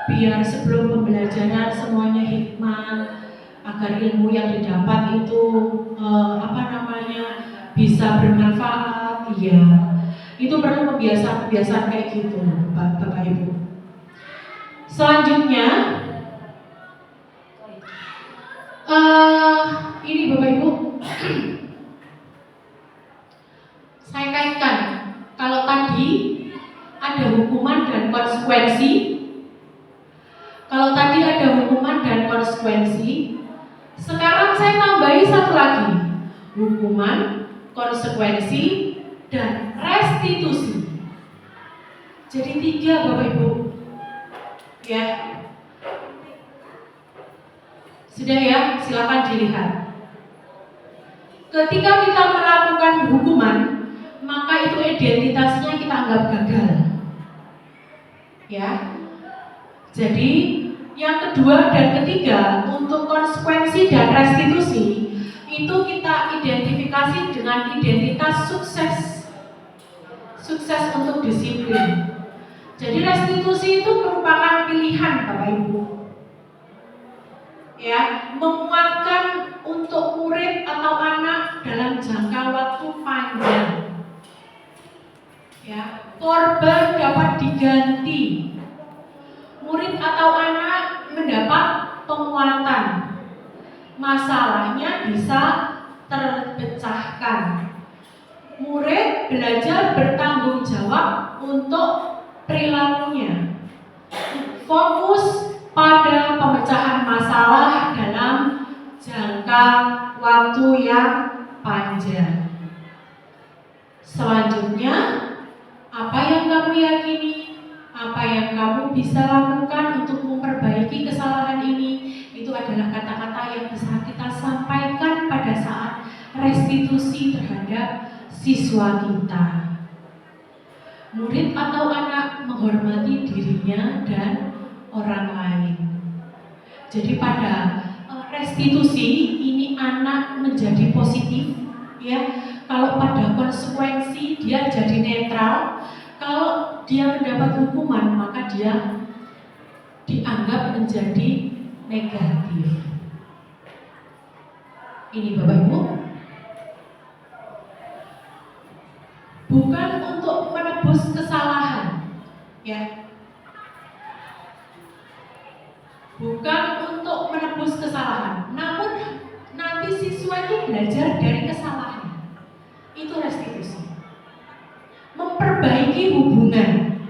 biar sebelum pembelajaran semuanya hikmat, agar ilmu yang didapat itu bisa bermanfaat. Iya, itu perlu kebiasaan kayak gitu Bapak Ibu. Selanjutnya ini Bapak Ibu konsekuensi. Kalau tadi ada hukuman dan konsekuensi, sekarang saya tambahi satu lagi, hukuman, konsekuensi, dan restitusi. Jadi 3 Bapak Ibu. Ya. Sudah ya, silakan dilihat. Ketika kita melakukan hukuman, maka itu identitasnya kita anggap gagal. Ya. Jadi yang kedua dan ketiga, untuk konsekuensi dan restitusi itu kita identifikasi dengan identitas sukses. Sukses untuk disiplin. Jadi restitusi itu merupakan pilihan Bapak Ibu. Ya, menguatkan untuk murid atau anak dalam jangka waktu panjang. Ya, korban dapat diganti. Murid atau anak mendapat penguatan. Masalahnya bisa terpecahkan. Murid belajar bertanggung jawab untuk perilakunya. Fokus pada pemecahan masalah dalam jangka waktu yang panjang. Selanjutnya, apa yang kamu yakini, apa yang kamu bisa lakukan untuk memperbaiki kesalahan ini, itu adalah kata-kata yang bisa kita sampaikan pada saat restitusi terhadap siswa kita. Murid atau anak menghormati dirinya dan orang lain. Jadi pada restitusi ini anak menjadi positif, ya. Kalau pada konsekuensi dia jadi netral. Kalau dia mendapat hukuman maka dia dianggap menjadi negatif. Ini Bapak Ibu. Bukan untuk menebus kesalahan, ya. Bukan untuk menebus kesalahan, namun nanti siswa itu belajar dari kesalahan. Itu restitusi. Memperbaiki hubungan.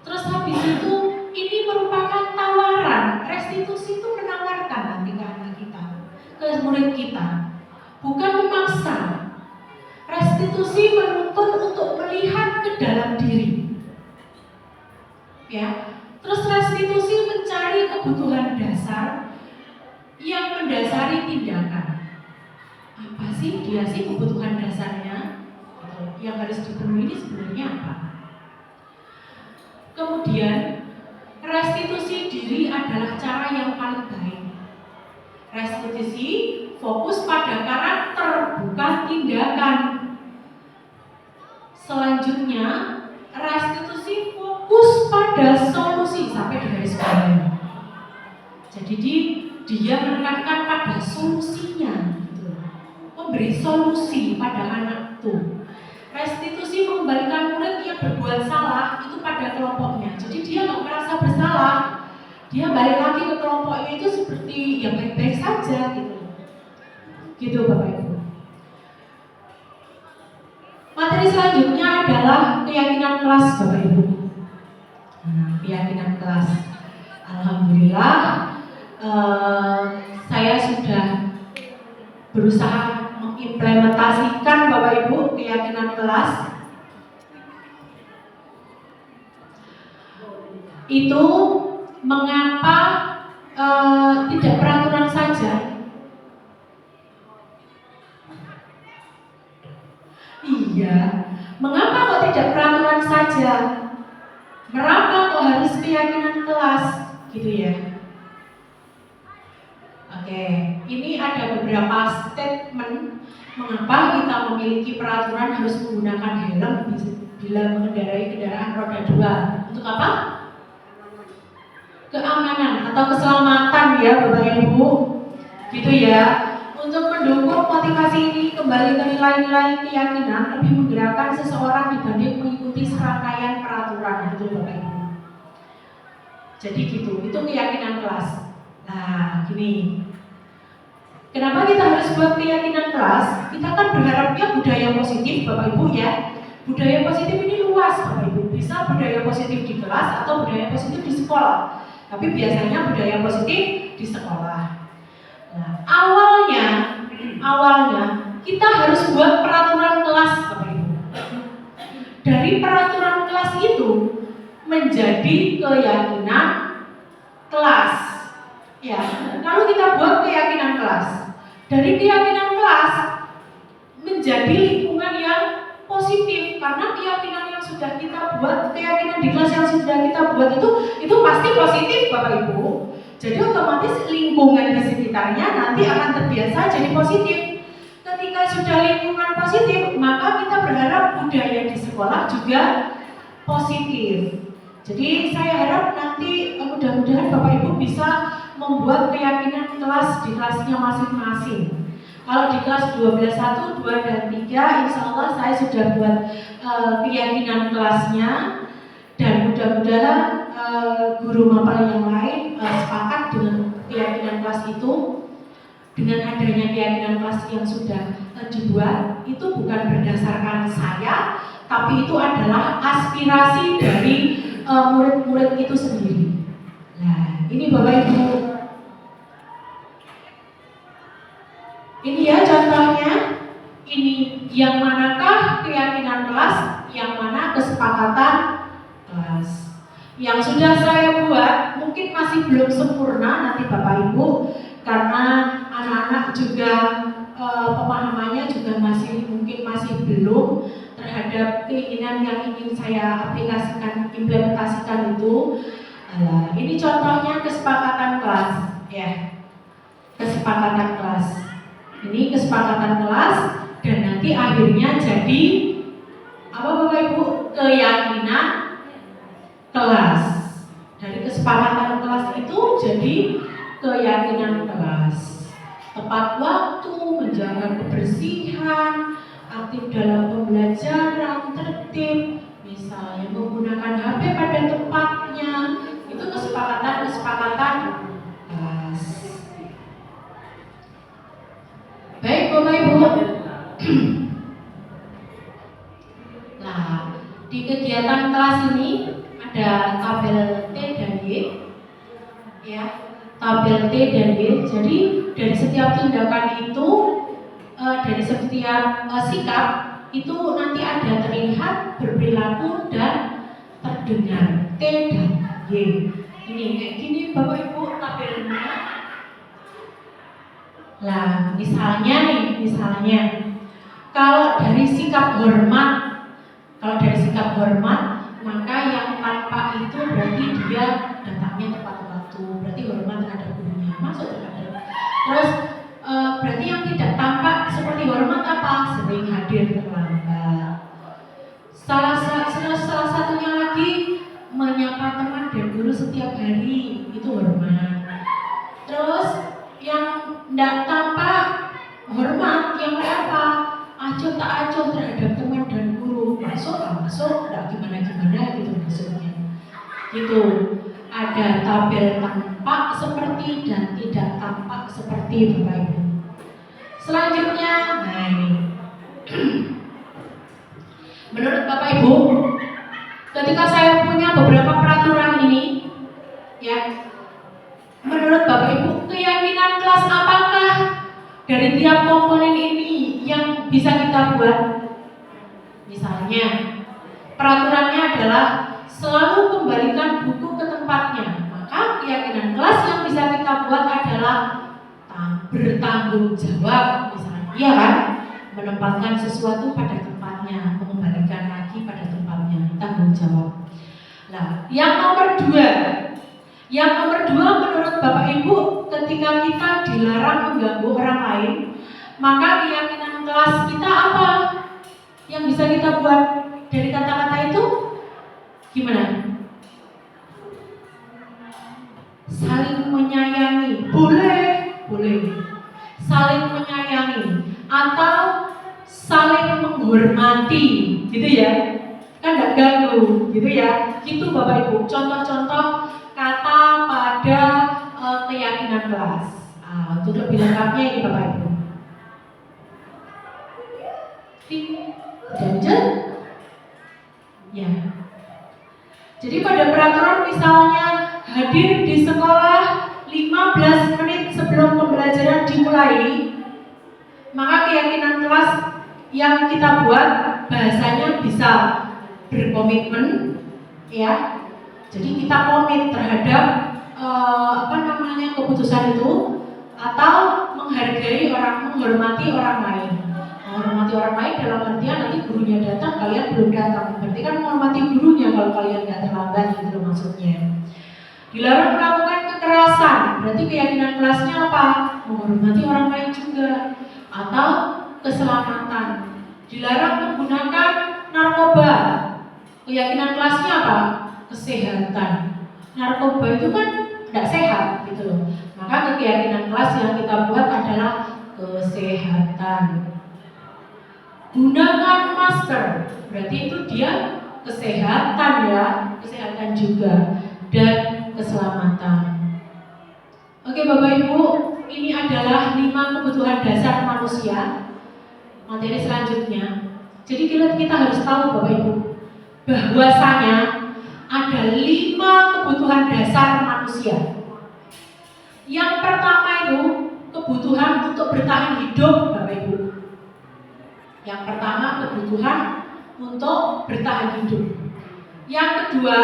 Terus habis itu ini merupakan tawaran. Restitusi itu menawarkan nanti ke anak kita, ke murid kita, bukan memaksa. Restitusi menuntut untuk melihat ke dalam diri. Ya. Terus restitusi mencari kebutuhan dasar yang mendasari tindakan. Apa sih dia sih kebutuhan dasarnya? Yang harus dipenuhi ini sebenarnya apa? Kemudian restitusi diri adalah cara yang paling baik. Restitusi fokus pada karakter bukan tindakan. Selanjutnya restitusi fokus pada solusi sampai di garis bawah. Jadi dia menekankan pada solusinya, gitu. Memberi solusi pada anak itu. Restitusi mengembalikan murid yang berbuat salah itu pada kelompoknya. Jadi dia nggak merasa bersalah. Dia balik lagi ke kelompoknya itu seperti yang baik-baik saja, gitu. Gitu Bapak Ibu. Materi selanjutnya adalah keyakinan kelas Bapak Ibu. Nah, keyakinan kelas. Alhamdulillah saya sudah berusaha mengimplementasikan Bapak Ibu keyakinan kelas. Itu mengapa tidak peraturan saja? Iya, mengapa kok tidak peraturan saja? Mengapa kok harus keyakinan kelas, gitu ya? Oke, ini ada beberapa statement mengapa kita memiliki peraturan harus menggunakan helm bila mengendarai kendaraan roda 2. Untuk apa? Keamanan atau keselamatan ya Bapak Ibu, gitu ya. Untuk mendukung motivasi ini kembali ke nilai-nilai keyakinan lebih menggerakkan seseorang dibanding mengikuti serangkaian peraturan, gitu Bapak Ibu. Jadi gitu, itu keyakinan kelas. Nah, gini. Kenapa kita harus buat keyakinan kelas? Kita kan berharapnya budaya positif Bapak Ibu ya. Budaya positif ini luas Bapak Ibu, bisa budaya positif di kelas atau budaya positif di sekolah. Tapi biasanya budaya positif di sekolah. Nah, awalnya kita harus buat peraturan kelas Bapak Ibu. Dari peraturan kelas itu menjadi keyakinan kelas. Ya, lalu kita buat keyakinan kelas. Dari keyakinan kelas menjadi lingkungan yang positif, karena keyakinan yang sudah kita buat, keyakinan di kelas yang sudah kita buat itu pasti positif Bapak Ibu. Jadi otomatis lingkungan di sekitarnya nanti akan terbiasa jadi positif. Ketika sudah lingkungan positif, maka kita berharap budaya di sekolah juga positif. Jadi saya harap nanti mudah-mudahan Bapak Ibu bisa membuat keyakinan kelas di kelasnya masing-masing. Kalau di kelas 12, 1, 2, dan 3, insya Allah saya sudah buat keyakinan kelasnya. Dan mudah-mudahan guru mapel yang lain sepakat dengan keyakinan kelas itu. Dengan adanya keyakinan kelas yang sudah dibuat, itu bukan berdasarkan saya, tapi itu adalah aspirasi dari murid-murid itu sendiri. Nah, ini Bapak Ibu. Ini ya contohnya. Ini yang manakah keyakinan kelas, yang mana kesepakatan kelas. Yang sudah saya buat mungkin masih belum sempurna nanti Bapak Ibu, karena anak-anak juga pemahamannya juga mungkin masih belum terhadap keinginan yang ingin saya aplikasikan, implementasikan itu. Ini contohnya kesepakatan kelas, ya. Kesepakatan kelas. Ini kesepakatan kelas dan nanti akhirnya jadi apa Bapak Ibu? Keyakinan kelas. Dari kesepakatan kelas itu jadi keyakinan kelas. Tepat waktu, menjaga kebersihan, aktif dalam pembelajaran, tertib, misalnya menggunakan HP pada tempatnya, itu kesepakatan kelas. Baik Bapak Ibu. Nah, di kegiatan kelas ini ada tabel T dan Y, ya, tabel T dan Y. Jadi dari setiap tindakan itu, dari setiap sikap itu nanti ada terlihat, berperilaku dan terdengar, T dan Y. Ini kayak gini Bapak Ibu tabelnya. Nah, misalnya kalau dari sikap hormat, maka yang tanpa itu berarti dia datangnya tepat waktu, berarti hormat terhadap gurunya, masuk terhadap. Terus berarti yang tidak tampak seperti hormat apa? Sering hadir terlambat. Salah satunya lagi menyapa teman dan guru setiap hari, itu hormat. Terus yang tidak tampak hormat, yang apa? Acuh tak acuh terhadap teman dan guru, masuk, tidak gimana gitu maksudnya. Gitu. Ada tabel tampak seperti dan tidak tampak seperti Bapak Ibu. Selanjutnya, nah ini. Menurut Bapak Ibu, ketika saya punya beberapa peraturan ini, ya, menurut Bapak Ibu, keyakinan kelas apakah dari tiap komponen ini yang bisa kita buat? Misalnya, peraturannya adalah selalu kembalikan buku ke tempatnya. Maka keyakinan kelas yang bisa kita buat adalah bertanggung jawab, misalnya, iya kan? Menempatkan sesuatu pada tempatnya, mengembalikan lagi pada tempatnya, tanggung jawab. Nah, yang nomor dua menurut Bapak Ibu, ketika kita dilarang mengganggu orang lain, maka keyakinan kelas kita apa yang bisa kita buat dari kata-kata itu? Gimana? Saling menyayangi, boleh. Saling menyayangi atau saling menghormati, gitu ya. Kan nggak ganggu, gitu ya. Gitu Bapak Ibu. Contoh-contoh kata pada keyakinan kelas. Untuk lebih lengkapnya ini Bapak Ibu. Jangan Jadi pada peraturan misalnya hadir di sekolah 15 menit sebelum pembelajaran dimulai, maka keyakinan kelas yang kita buat bahasanya bisa berkomitmen, ya. Jadi kita komit terhadap keputusan itu, atau menghormati orang lain. Menghormati orang lain dalam artian nanti gurunya datang, kalian belum datang. Berarti kan menghormati gurunya kalau kalian nggak terlambat, gitu maksudnya. Dilarang melakukan kekerasan, berarti keyakinan kelasnya apa? Menghormati orang lain juga, atau keselamatan. Dilarang menggunakan narkoba, keyakinan kelasnya apa? Kesehatan. Narkoba itu kan tidak sehat, gitu loh. Maka keyakinan kelas yang kita buat adalah kesehatan. Gunakan masker, berarti itu dia kesehatan, ya, kesehatan juga, dan keselamatan. Oke Bapak Ibu, ini adalah 5 kebutuhan dasar manusia. Materi selanjutnya. Jadi kita harus tahu Bapak Ibu, bahwasanya ada 5 kebutuhan dasar manusia. Yang pertama itu kebutuhan untuk bertahan hidup Bapak Ibu. Yang pertama kebutuhan untuk bertahan hidup. Yang kedua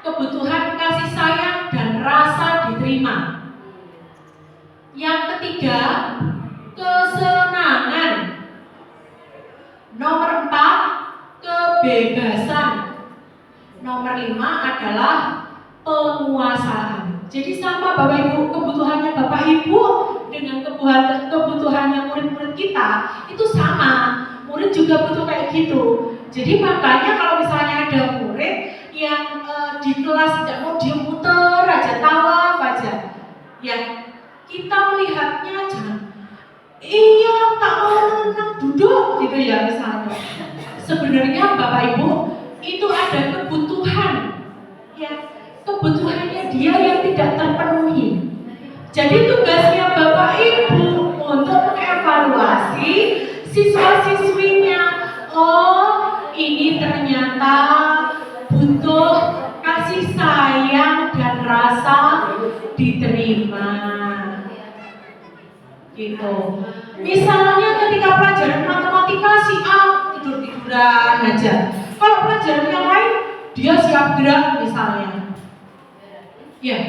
kebutuhan kasih sayang dan rasa diterima. Yang ketiga kesenangan. Nomor 4 kebebasan. Nomor 5 adalah penguasaan. Jadi sama Bapak Ibu, kebutuhannya Bapak Ibu dengan kebutuhannya murid-murid kita itu sama. Murid juga butuh kayak gitu. Jadi makanya kalau misalnya ada murid yang di kelas tidak mau, dia muter aja, tawa aja, ya kita melihatnya jangan, iya tak mau tenang duduk gitu ya misalnya. Sebenarnya Bapak Ibu itu ada kebutuhan, ya, kebutuhannya dia yang tidak terpenuhi. Jadi tugasnya Bapak Ibu untuk mengevaluasi siswa-siswinya. Oh, ini ternyata butuh kasih sayang dan rasa diterima. Gitu. Misalnya ketika pelajaran matematika si A tidur-tiduran aja. Kalau pelajaran yang lain dia siap gerak misalnya. Ya,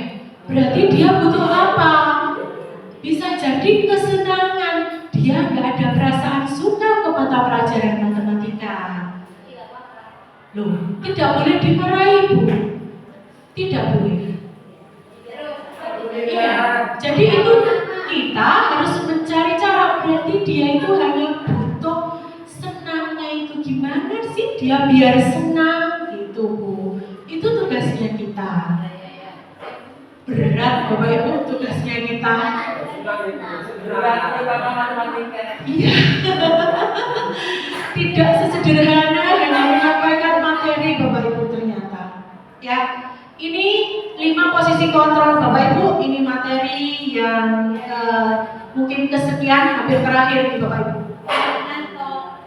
berarti dia butuh apa? Bisa jadi kesenangan. Dia nggak ada perasaan suka ke mata pelajaran matematika. Loh, tidak boleh dimarahi Bu. Tidak boleh. Iya, jadi itu kita harus mencari cara. Berarti dia itu hanya butuh senangnya itu gimana sih dia biar senang gitu Bu. Itu tugasnya kita. Berat Bapak Ibu tugasnya kita. Iya. Tidak sesederhana dengan menyampaikan materi Bapak Ibu ternyata. Ya, ini 5 posisi kontrol Bapak Ibu. Ini materi yang mungkin kesekian, hampir terakhir nih Bapak Ibu.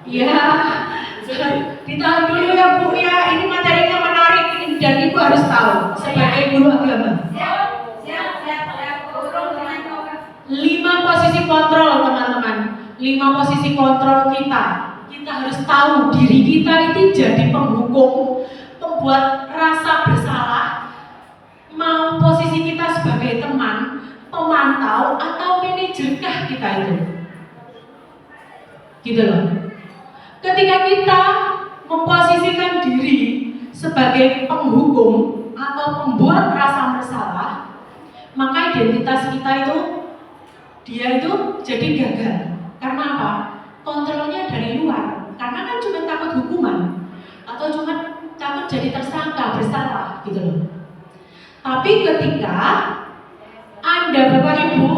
Iya. Ditahan dulu ya Bu ya. Ini materinya menarik dan Ibu harus tahu sebagai guru agama. 5 posisi kontrol teman-teman. 5 posisi kontrol kita. Kita harus tahu diri kita itu jadi penghukum, pembuat rasa bersalah, mau posisi kita sebagai teman, pemantau atau manajerkah kita itu. Gitu loh. Ketika kita memposisikan diri sebagai penghukum atau pembuat rasa bersalah, maka identitas kita itu dia itu jadi gagal. Karena apa? Kontrolnya dari luar. Karena kan cuma takut hukuman atau cuma takut jadi tersangka bersalah gitu loh. Tapi ketika Anda Bapak Ibu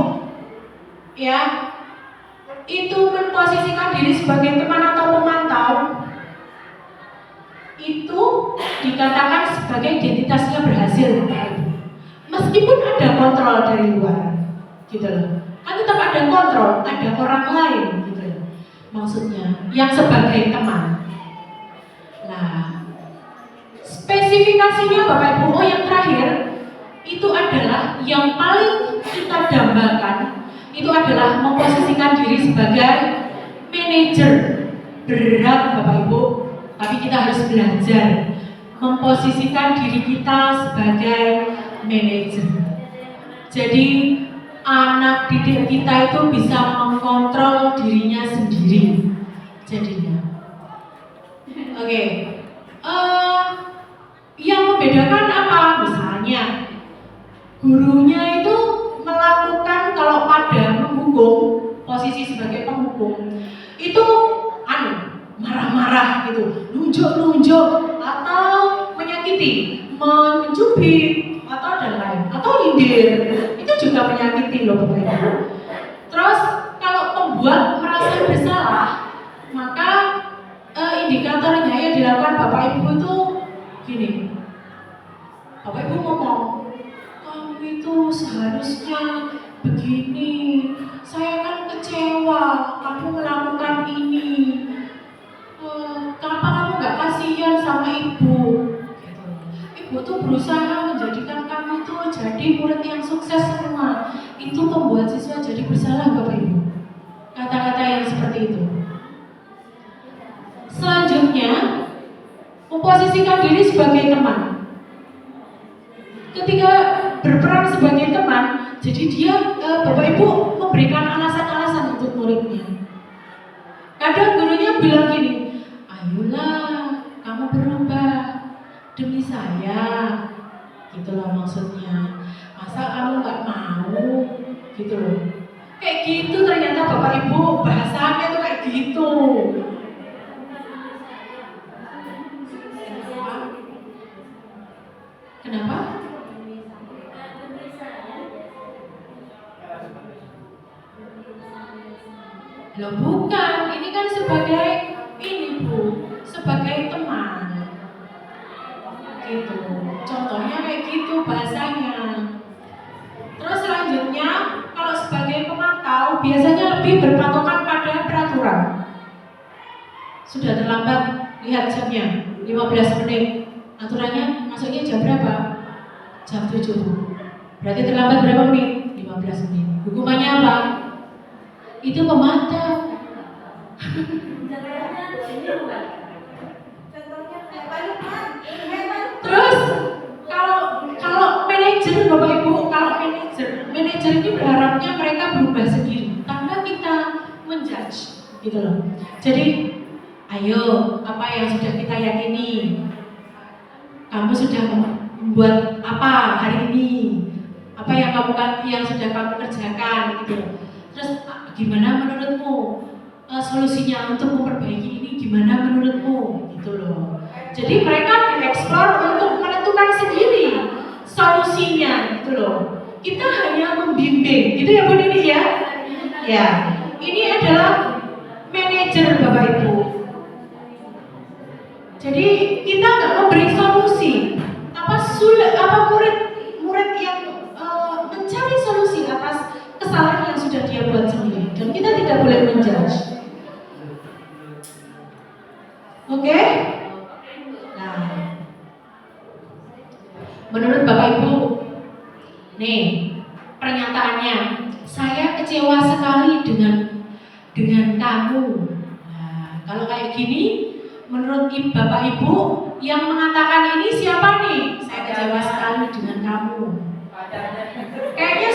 ya itu memposisikan diri sebagai teman atau pemantau, itu dikatakan sebagai identitasnya berhasil Bapak Ibu. Meskipun ada kontrol dari luar gitu loh. Kan tetap ada kontrol, ada orang lain gitu loh. Maksudnya yang sebagai teman. Nah, spesifikasi Spesifikasinya Bapak Ibu, yang terakhir itu adalah yang paling kita dambakan, itu adalah memposisikan diri sebagai manajer. Berat Bapak Ibu, tapi kita harus belajar memposisikan diri kita sebagai manajer. Jadi anak didik kita itu bisa mengkontrol dirinya sendiri jadinya. Oke. Yang membedakan apa? Misalnya gurunya itu melakukan, kalau pada menghukum, posisi sebagai penghukum itu marah-marah gitu, nunjuk-nunjuk atau menyakiti, mencubit atau dan lain, atau nyindir, itu juga menyakiti loh Bapak Ibu. Terus kalau pembuat merasa bersalah, maka indikatornya yang dilakukan Bapak Ibu itu gini. Bapak Ibu ngomong, kamu itu seharusnya begini, saya kan kecewa kamu melakukan ini. Kenapa kamu gak kasihan sama ibu? Gitu. Ibu tuh berusaha menjadikan kamu tuh jadi murid yang sukses semua. Itu membuat siswa jadi bersalah Bapak Ibu. Kata-kata yang seperti itu. Selanjutnya, memposisikan diri sebagai teman. Ketika berperan sebagai teman, jadi dia Bapak Ibu memberikan alasan-alasan untuk muridnya. Kadang gurunya bilang gini, ayolah kamu berubah demi saya, gitu loh maksudnya. Masa kamu nggak mau, gitu loh. Kayak gitu ternyata Bapak Ibu bahasanya tuh kayak gitu. Kenapa? Loh bukan, ini kan sebagai ini Bu, sebagai teman. Gitu. Contohnya kayak gitu bahasanya. Terus selanjutnya, kalau sebagai pemantau biasanya lebih berpatokan pada peraturan. Sudah terlambat, lihat jamnya, 15 menit. Aturannya masuknya jam berapa? Jam 7. Berarti terlambat berapa menit? 15 menit. Hukumannya apa? Itu pemantau. Terus kalau manajer Bapak Ibu, kalau manajer ini berharapnya mereka berubah sendiri tanpa kita menjudge, gitu loh. Jadi, ayo apa yang sudah kita yakini? Kamu sudah membuat apa hari ini? Apa yang sudah kamu kerjakan, gitu loh. Terus gimana menurutmu solusinya untuk memperbaiki ini? Gimana menurutmu? Gitu loh. Jadi mereka dieksplor untuk menentukan sendiri solusinya, gitu loh. Kita hanya membimbing, gitu ya Bu Nini ya? Ya, ini adalah manajer Bapak Ibu. Jadi kita nggak memberi solusi. Murid yang mencari solusi atas kesalahan yang sudah dia buat sendiri, dan kita tidak boleh menjudge. Oke? Nah, menurut Bapak Ibu, nih pernyataannya, saya kecewa sekali dengan kamu. Nah, kalau kayak gini, menurut Bapak Ibu yang mengatakan ini siapa nih? Saya kecewa sekali dengan kamu. Kayaknya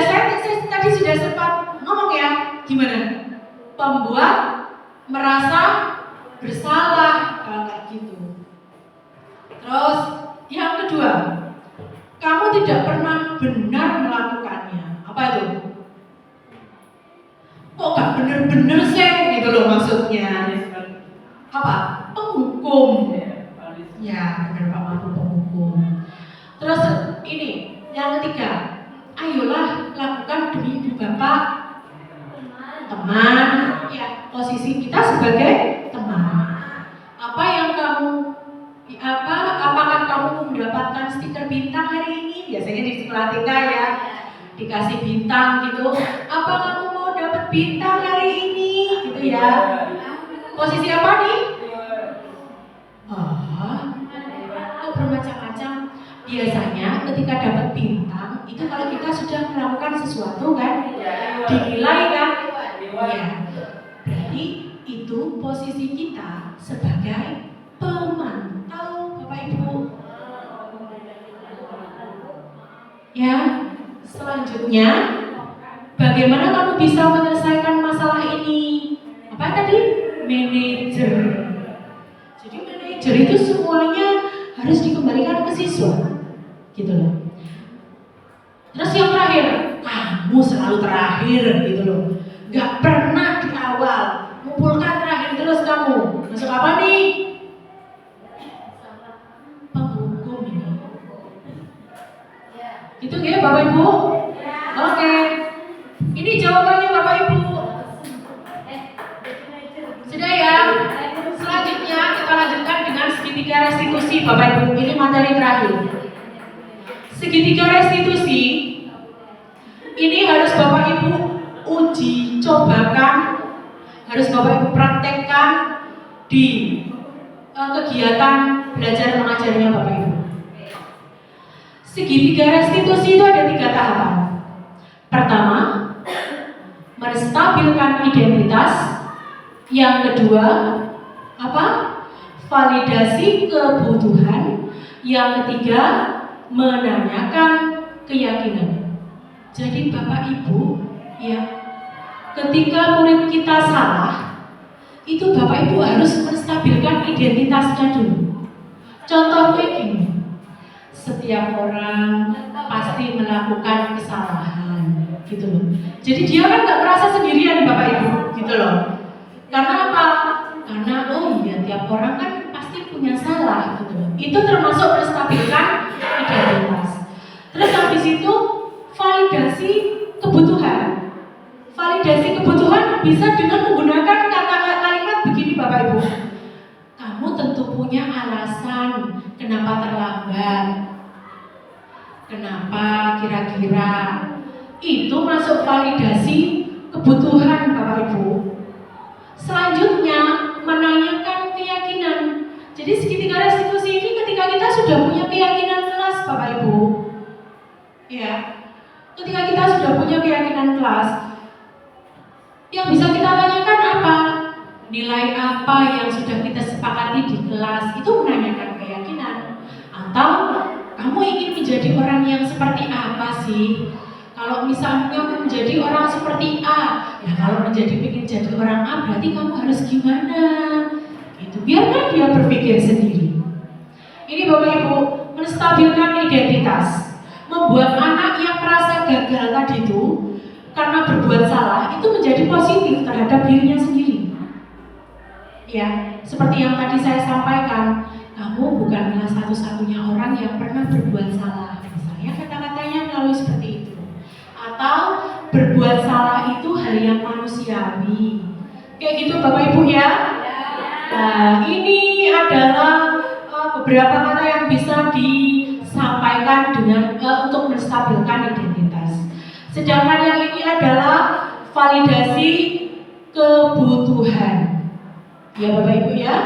saya tadi sudah sempat ngomong ya, gimana? Pembuat merasa bersalah kalau kayak gitu. Terus yang kedua, kamu tidak pernah benar melakukannya. Apa itu? Kok gak bener-bener sih? Gitu loh maksudnya. Apa? Penghukum. Ya, benar Pak Mampu, penghukum. Terus ini, yang ketiga, ayolah lakukan demi ibu bapak. Teman, ya posisi kita sebagai teman. Apakah kamu mendapatkan stiker bintang hari ini? Biasanya di sekolah TK ya, dikasih bintang gitu. Apa kamu mau dapat bintang hari ini? Gitu ya. Posisi apa nih? biasanya ketika dapat bintang itu kalau kita sudah melakukan sesuatu kan dinilai kan, ya berarti itu posisi kita sebagai pemantau Bapak Ibu. Ya, selanjutnya bagaimana kamu bisa menyelesaikan masalah ini? Apa tadi? Manajer. Jadi manajer itu semuanya harus dikembalikan ke siswa, gitu loh. Terus yang terakhir, kamu selalu terakhir, gitu loh. Gak pernah di awal, ngumpulkan terakhir terus kamu. Masuk apa nih? Penghukum ini. Itu ya Bapak Ibu? Oke. Ini jawabannya Bapak Ibu. Sudah ya? Selanjutnya kita lanjutkan dengan segitiga restitusi Bapak Ibu. Ini materi terakhir. Segitiga restitusi ini harus Bapak Ibu uji cobakan, harus Bapak Ibu praktekkan di kegiatan belajar mengajarnya Bapak Ibu. Segitiga restitusi itu ada 3 tahapan. Pertama, menstabilkan identitas. Yang kedua, apa? Validasi kebutuhan. Yang ketiga, menanyakan keyakinan. Jadi Bapak Ibu, ya, ketika murid kita salah, itu Bapak Ibu harus menstabilkan identitasnya dulu. Contohnya gini, setiap orang pasti melakukan kesalahan, gitu loh. Jadi dia kan nggak merasa sendirian Bapak Ibu, gitu loh. Karena apa? Karena oh iya tiap orang kan pasti punya salah, gitu loh. Itu termasuk menstabilkan identitas. Terus habis itu validasi kebutuhan. Validasi kebutuhan bisa dengan menggunakan kalimat begini Bapak Ibu. Kamu tentu punya alasan kenapa terlambat. Kenapa kira-kira? Itu masuk validasi kebutuhan Bapak Ibu. Selanjutnya menanyakan keyakinan. Jadi segitiga restitusi ini ketika kita sudah punya keyakinan kelas Bapak Ibu, ya, ketika kita sudah punya keyakinan kelas, yang bisa kita tanyakan apa? Nilai apa yang sudah kita sepakati di kelas? Itu menanyakan keyakinan. Atau kamu ingin menjadi orang yang seperti apa sih? Kalau misalnya menjadi orang seperti A, ya kalau ingin jadi orang A berarti kamu harus gimana? Itu biarkan dia berpikir sendiri. Ini Bapak Ibu, menstabilkan identitas, membuat anak yang merasa gagal tadi itu karena berbuat salah itu menjadi positif terhadap dirinya sendiri. Ya, seperti yang tadi saya sampaikan, kamu bukanlah satu-satunya orang yang pernah berbuat salah. Misalnya kata-katanya melalui seperti itu. Atau berbuat salah itu hal yang manusiawi. Kayak gitu Bapak Ibu ya. Nah, ini adalah beberapa kata yang bisa disampaikan dengan untuk menstabilkan identitas. Sedangkan yang ini adalah validasi kebutuhan. Ya Bapak Ibu ya.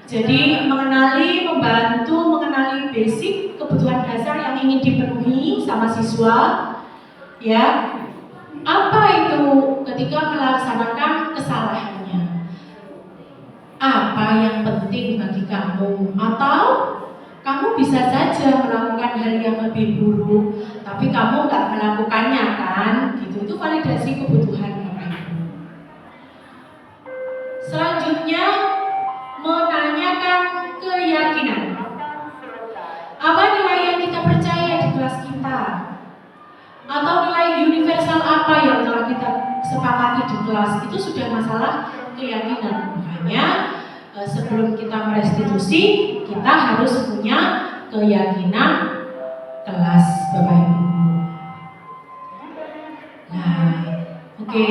Jadi membantu mengenali basic kebutuhan dasar yang ingin dipenuhi sama siswa. Ya, apa itu ketika melaksanakan kesalahannya? Apa yang penting bagi kamu? Atau kamu bisa saja melakukan hal yang lebih buruk, tapi kamu nggak melakukannya kan? Gitu. Itu validasi kebutuhan Bapak Ibu. Selanjutnya menanyakan keyakinan. Apa nilai yang kita percaya di kelas kita? Atau nilai universal apa yang telah kita sepakati di kelas? Itu sudah masalah keyakinan. Makanya sebelum kita merestitusi, kita harus punya keyakinan kelas Bapak Ibu. Nah, oke.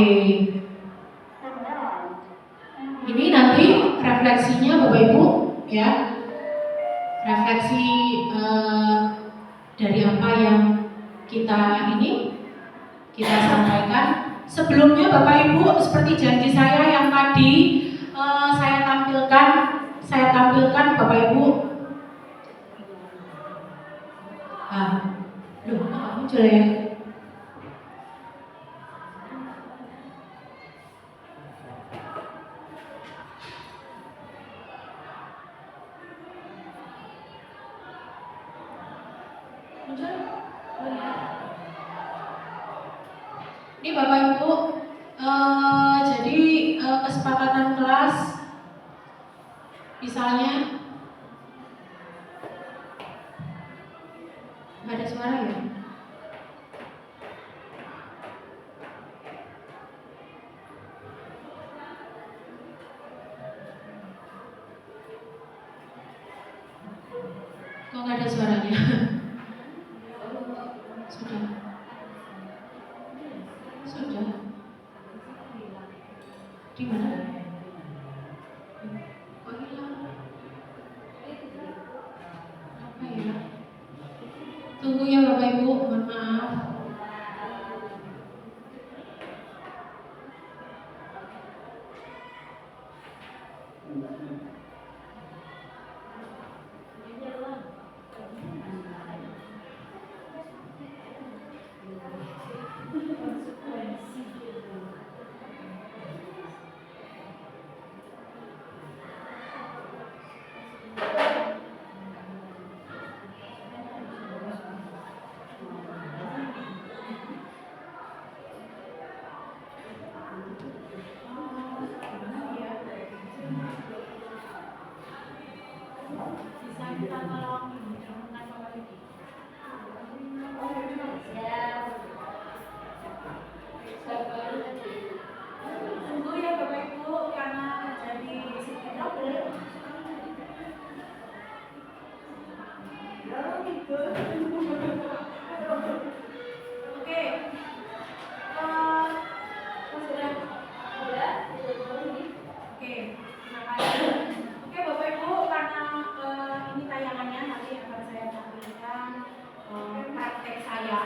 Ini nanti refleksinya Bapak Ibu ya. Refleksi dari apa yang kita sampaikan. Sebelumnya Bapak Ibu, seperti janji saya yang tadi saya tampilkan Bapak Ibu Loh, kok nggak muncul ya? Muncul? Oh ya. Ini Bapak Ibu, jadi kesepakatan kelas, misalnya nggak ada suara ya? Kok nggak ada suaranya? Sudah. Sudah. Di mana? Kok hilang? Apa ya? Tunggu ya Bapak Ibu, mohon maaf. Bisa kita tolong dengan Bapak Ibu. Tunggu ya Bapak Ibu, karena terjadi sedikit trouble. Oke. Sudah. Oke, terima kasih. Oke Bapak Ibu, karena ini tayangannya nanti akan saya tampilkan praktek saya.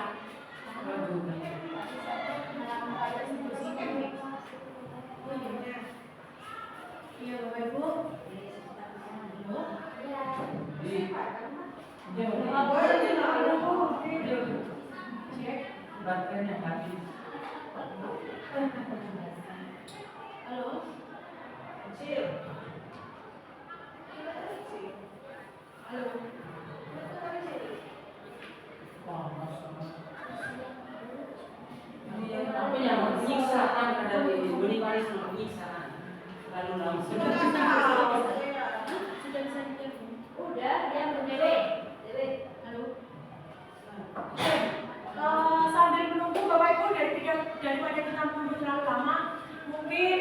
Iya Bapak Ibu. Halo. Halo. Apa yang menyiksaan pada diri beribadah menyiksaan lalu langsung. Sudah bisa ditelepon. Udah, dia berdiri. Halo. Sambil menunggu Bapak Ibu daripada kita menunggu terlalu lama, mungkin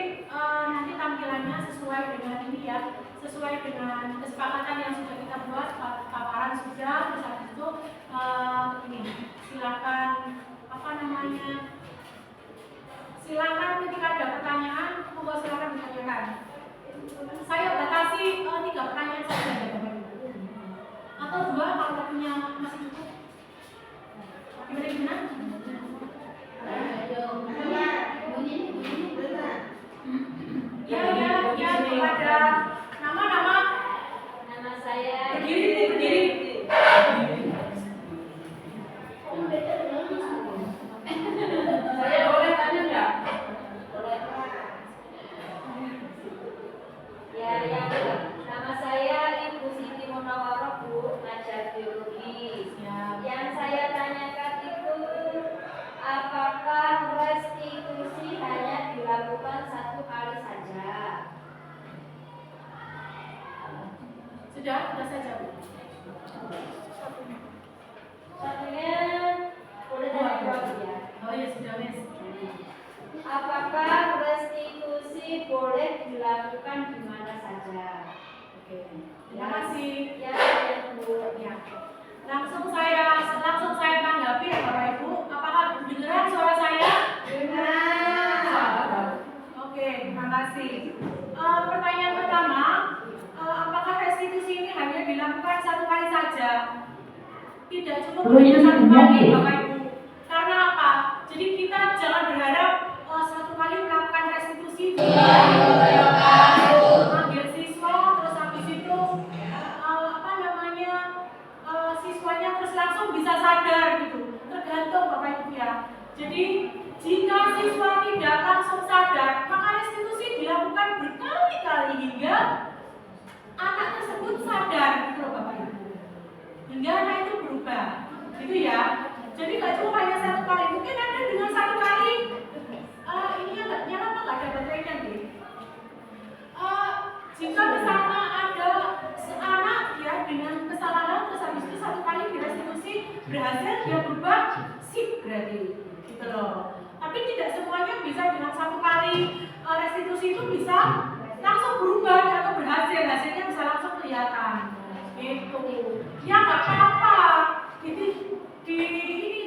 nanti tampilannya sesuai dengan ini ya, sesuai dengan kesepakatan yang sudah kita buat, paparan sudah, terus habis itu ini silakan silakan ketika ada pertanyaan, monggo silakan ditanyakan. Saya batasi 3 pertanyaan saja ya Bapak Ibu. Atau 2 kalau waktunya masih cukup. Gimana? Ya, kepada nama. Nama saya Berdiri. Saya boleh tanya nggak? Ya, nama saya Ibu Siti Munawaroh, Bu, ngajar biologi. Yang saya tanyakan itu, apakah restitusi hanya dilakukan 1 kali saja? Sudah saya jawab. Satunya boleh tanya jawab ya. Oh ya sudah Miss. Apakah restitusi boleh dilakukan di mana saja? Oke. Terima kasih. Ya, Bu. Ya. Langsung saya tanggapi ya Bapak Ibu. Apakah dengar suara saya? Dengar. Oke, terima kasih. Pertanyaan pertama, apakah restitusi ini hanya dilakukan 1 kali saja? Tidak cukup hanya 1 kali Bapak Ibu. Karena apa? Jadi kita jangan berharap 1 kali melakukan restitusi ambil siswa terus habis itu siswanya terus langsung bisa hingga anak tersebut sadar gitu loh Bapak Ibu. Hingga anak itu berubah, gitu ya. Jadi nggak cuma hanya satu kali, mungkin ada dengan satu kali ini nggak nyala apa nggak ada baterainya nih. Jika misalnya ada anak ya dengan kesalahan terus habis itu satu kali direstitusi berhasil dia berubah, sip berarti gitu loh. Tapi tidak semuanya bisa dengan satu kali restitusi itu bisa langsung berubah atau berhasil, hasilnya bisa langsung kelihatan gitu. Ya nggak apa-apa, ini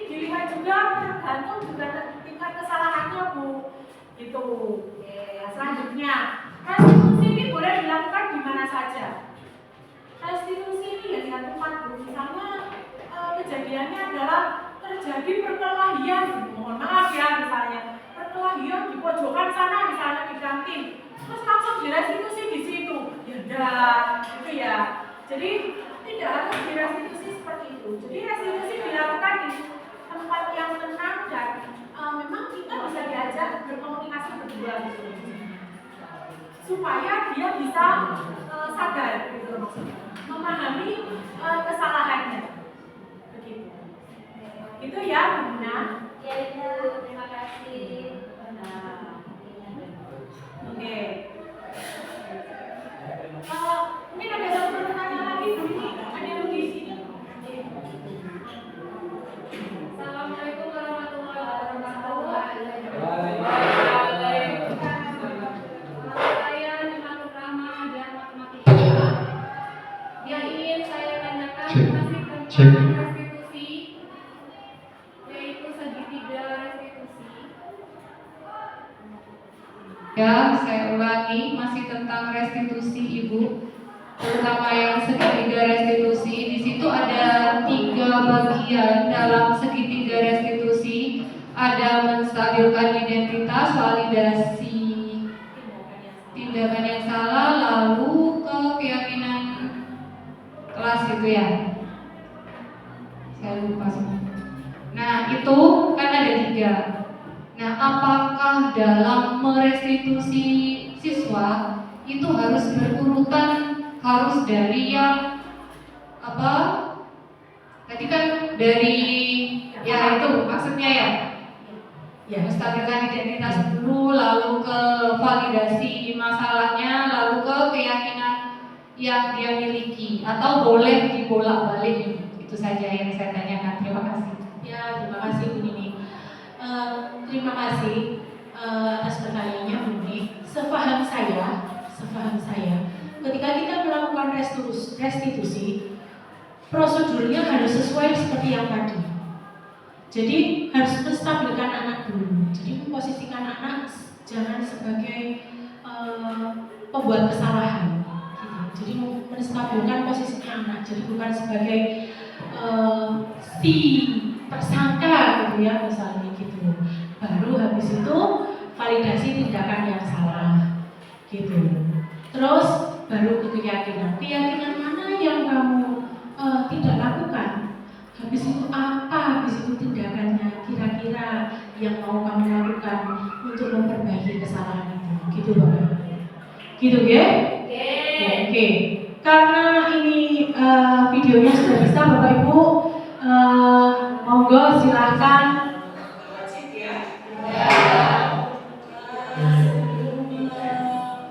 dilihat juga tergantung juga tingkat kesalahannya Bu gitu. Selanjutnya restitusi ini boleh dilakukan di mana saja. Restitusi ini ya di tempat Bu. Misalnya kejadiannya adalah terjadi perkelahian, mohon maaf ya misalnya perkelahian di pojokan sana misalnya di kantin, terus langsung direstitusi di situ, ya udah, gitu ya. Jadi tidak harus direstitusi seperti itu. Jadi restitusi dilakukan di tempat yang tenang dan memang kita bisa diajak berkomunikasi berdua gitu, supaya dia bisa sadar gitu maksudnya, memahami kesalahannya. Begitu. Itu ya, Bu Muna. Ya Ibu, terima kasih. Oke. Mungkin ada satu pertanyaan lagi Bu ini, ada yang di sini. Assalamualaikum warahmatullahi wabarakatuh. Saya Nimatul Rahma, ajar matematika. Yang ingin saya tanyakan masih tentang restitusi, yaitu segitiga restitusi. Ya, saya ulangi, masih tentang restitusi Ibu, terutama yang segitiga restitusi. Di situ ada 3 bagian dalam segitiga restitusi. Ada menstabilkan identitas, validasi tindakan yang salah, lalu ke keyakinan kelas itu ya. Saya lupa semua. Nah, itu kan ada 3. Nah, apakah dalam merestitusi siswa itu harus berurutan, harus dari yang apa? Tadi kan dari ya itu maksudnya ya. Ya, menstabilkan identitas dulu, lalu ke validasi masalahnya, lalu ke keyakinan yang dia miliki, atau boleh dibolak-balik. Itu saja yang saya tanyakan. Terima kasih. Ya, terima kasih Bu Nini. Terima kasih atas pertanyaannya Bu Nini. Sepaham saya, ketika kita melakukan restitusi, prosedurnya harus sesuai seperti yang tadi. Jadi harus menstabilkan anak dulu. Jadi memposisikan anak jangan sebagai pembuat kesalahan. Gitu. Jadi menstabilkan posisinya anak. Jadi bukan sebagai si tersangka gitu ya misalnya gitu. Baru habis itu validasi tindakan yang salah gitu. Terus baru ke keyakinan mana yang kamu tidak lakukan, habis itu apa, habis itu tindakannya kira-kira yang mau kamu lakukan untuk memperbaiki kesalahan itu, gitu Bapak, gitu ya? Oke. Karena ini videonya sudah bisa Bapak Ibu, monggo silahkan.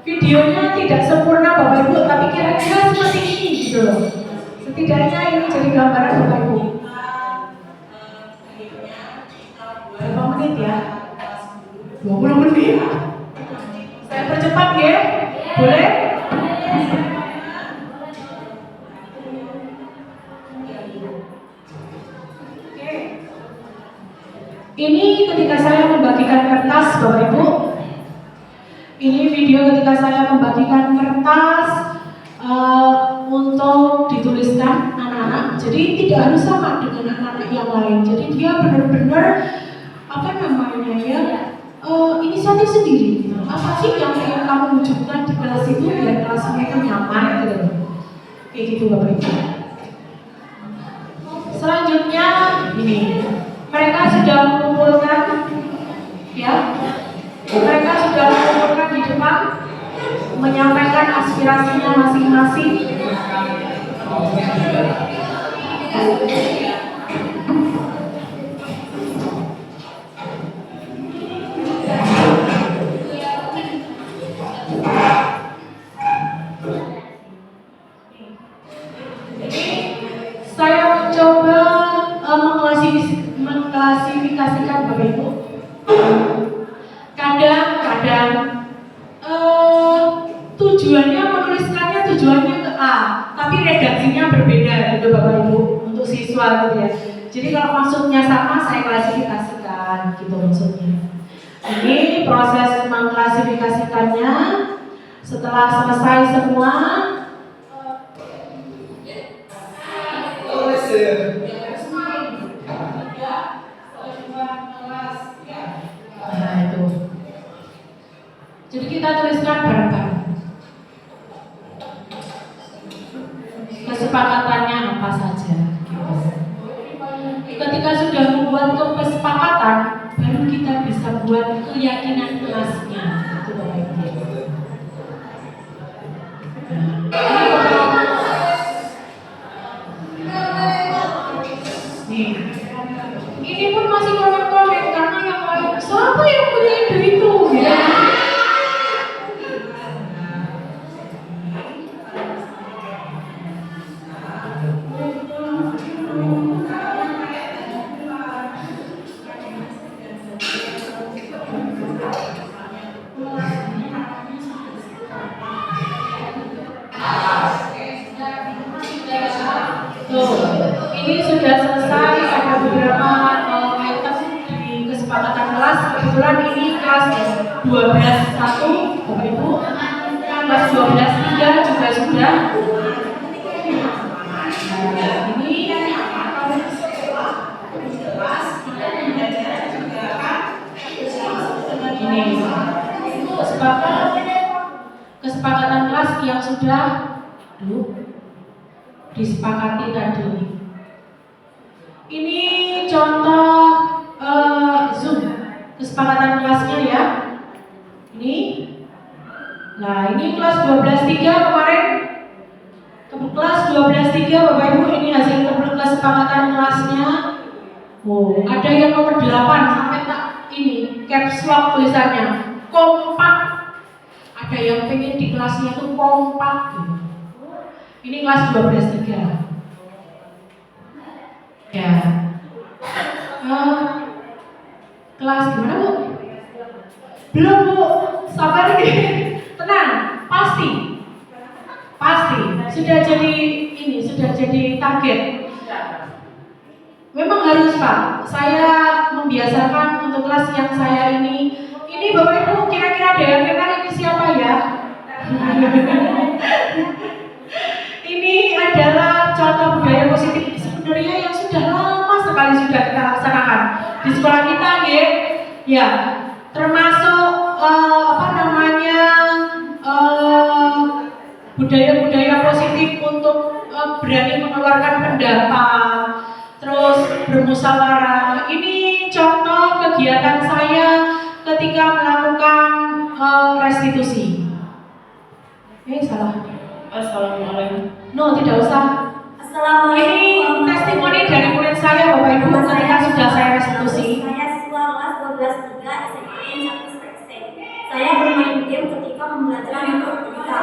Videonya tidak sempurna Bapak Ibu, tapi kira-kira seperti ini gitu loh. Setidaknya ini jadi gambaran Bapak Ibu. Berapa menit ya? 20 menit. Saya percepat ya? Boleh? Oke. Ini ketika saya membagikan kertas Bapak Ibu. Ini video ketika saya membagikan kertas untuk dituliskan anak-anak. Jadi tidak harus sama dengan anak-anak yang lain. Jadi dia benar-benar apa namanya ya, inisiatif sendiri. Apa sih yang ingin kamu wujudkan di kelas itu biar kelasnya itu nyaman gitu. Kayak gitu Bapak Ibu. Selanjutnya ini mereka sudah mengumpulkan ya. Mereka sudah mengumpulkan di depan. menyampaikan aspirasinya masing-masing. Saya mencoba mengklasifikasikan Bapak Ibu. Kadang-kadang tujuannya ke A, tapi redaksinya berbeda gitu Bapak Ibu untuk siswa gitu ya. Jadi kalau maksudnya sama saya klasifikasikan gitu maksudnya. Ini proses mengklasifikasikannya. Setelah selesai semua, nah itu. Jadi kita tuliskan bareng-bareng. Kesepakatannya apa saja. Gitu. Ketika sudah membuat kesepakatan, baru kita bisa buat keyakinan kelasnya. Itu Bapak Ibu. Nih, ini pun masih komen-komen karena yang lain siapa yang punya ide itu? Ya. Ini sudah selesai, ada beberapa item di kesepakatan kelas. Kebetulan ini kelas 12.1 Bapak Ibu, kelas 12.3 juga sudah. Ini kesepakatan kelas yang sudah disepakati tadi. Ini contoh Zoom kesepakatan kelasnya ya. Ini. Nah, ini kelas 12.3 kemarin. Kelas 12.3 Bapak Ibu, ini hasil kesepakatan kelasnya. Oh, ada yang nomor 8 sampai tak ini caps lock tulisannya. Kompak. Ada yang pengen di kelasnya itu kompak. Ini kelas 12.3. Ya. Kelas gimana Bu? Belum Bu, sabar nih. Tenang, pasti. Sudah jadi target. Memang harus Pak. Saya membiasakan untuk kelas yang saya ini Bapak Ibu kira-kira ada yang kenal ini siapa ya? Ini adalah contoh budaya positif sebenarnya yang sudah lama sekali sudah kita laksanakan di sekolah kita ya, termasuk budaya-budaya positif untuk berani mengeluarkan pendapat, terus bermusyawarah. Ini contoh kegiatan saya ketika melakukan restitusi. Salah. Assalamualaikum. No, tidak usah. Assalamualaikum. Ini testimoni dari murid saya Bapak Ibu ketika sudah saya restitusi. Saya siswa kelas 12.3 SMPN 1 Sreksek. Saya bermain game ketika pembelajaran matematika.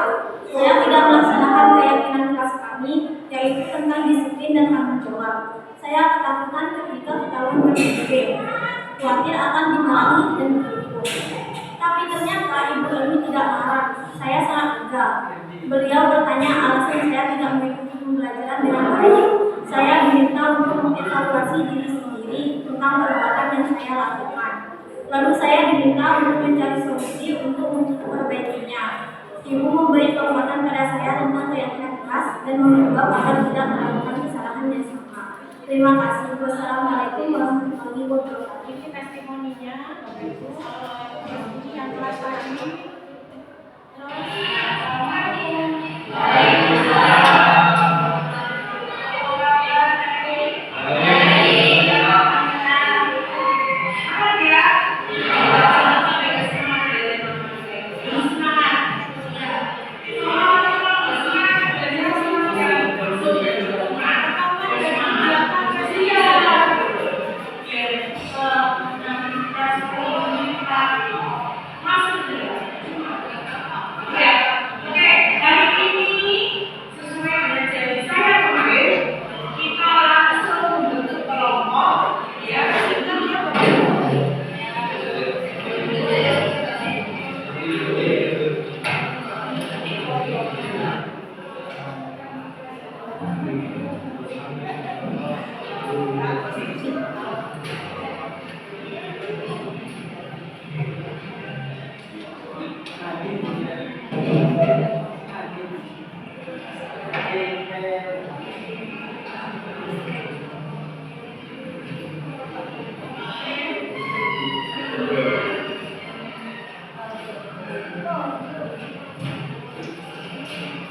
Saya tidak melaksanakan keyakinan kelas kami, yaitu tentang disiplin dan tanggung jawab. Saya ketakutan ketika ketahuan bermain game, khawatir akan dimarahi dan begitu. Tapi ternyata ibu ini tidak marah. Saya sangat lega. Beliau bertanya alasan saya tidak mengikuti pembelajaran dengan baik. Saya diminta untuk mengevaluasi diri sendiri tentang perbuatan yang saya lakukan. Lalu saya diminta untuk mencari solusi untuk memperbaikinya. Ibu memberi kekuatan pada saya tentang keyakinan kelas dan mengimbau agar tidak melakukan kesalahan yang sama. Terima kasih. Wassalamualaikum warahmatullahi wabarakatuh. Ini testimoninya Bapak Ibu. Ini yang kelas tadi.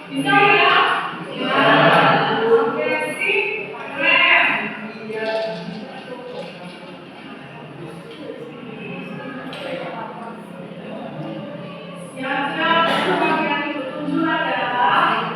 Bisa ya? Ya. Oke, sip. Keren. Siap-siap. Sebagai yang dituju adalah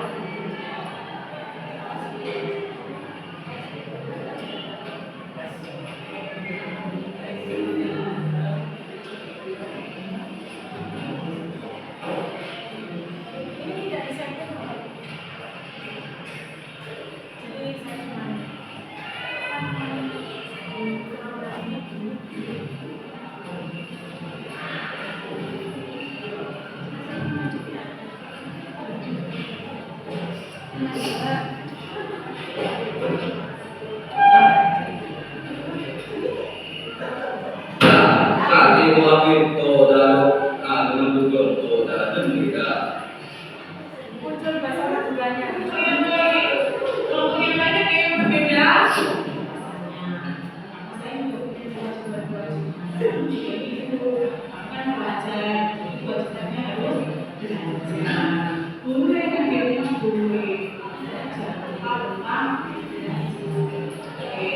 Kaki mewakili toda, kaki mendukung toda dan tidak. Muncul bahasa Maduranya. Kelompok yang lainnya ada yang berbeda. Kan belajar, kewajibannya harus belajar. Boleh kan dia boleh. Jangan lupa tentang oke,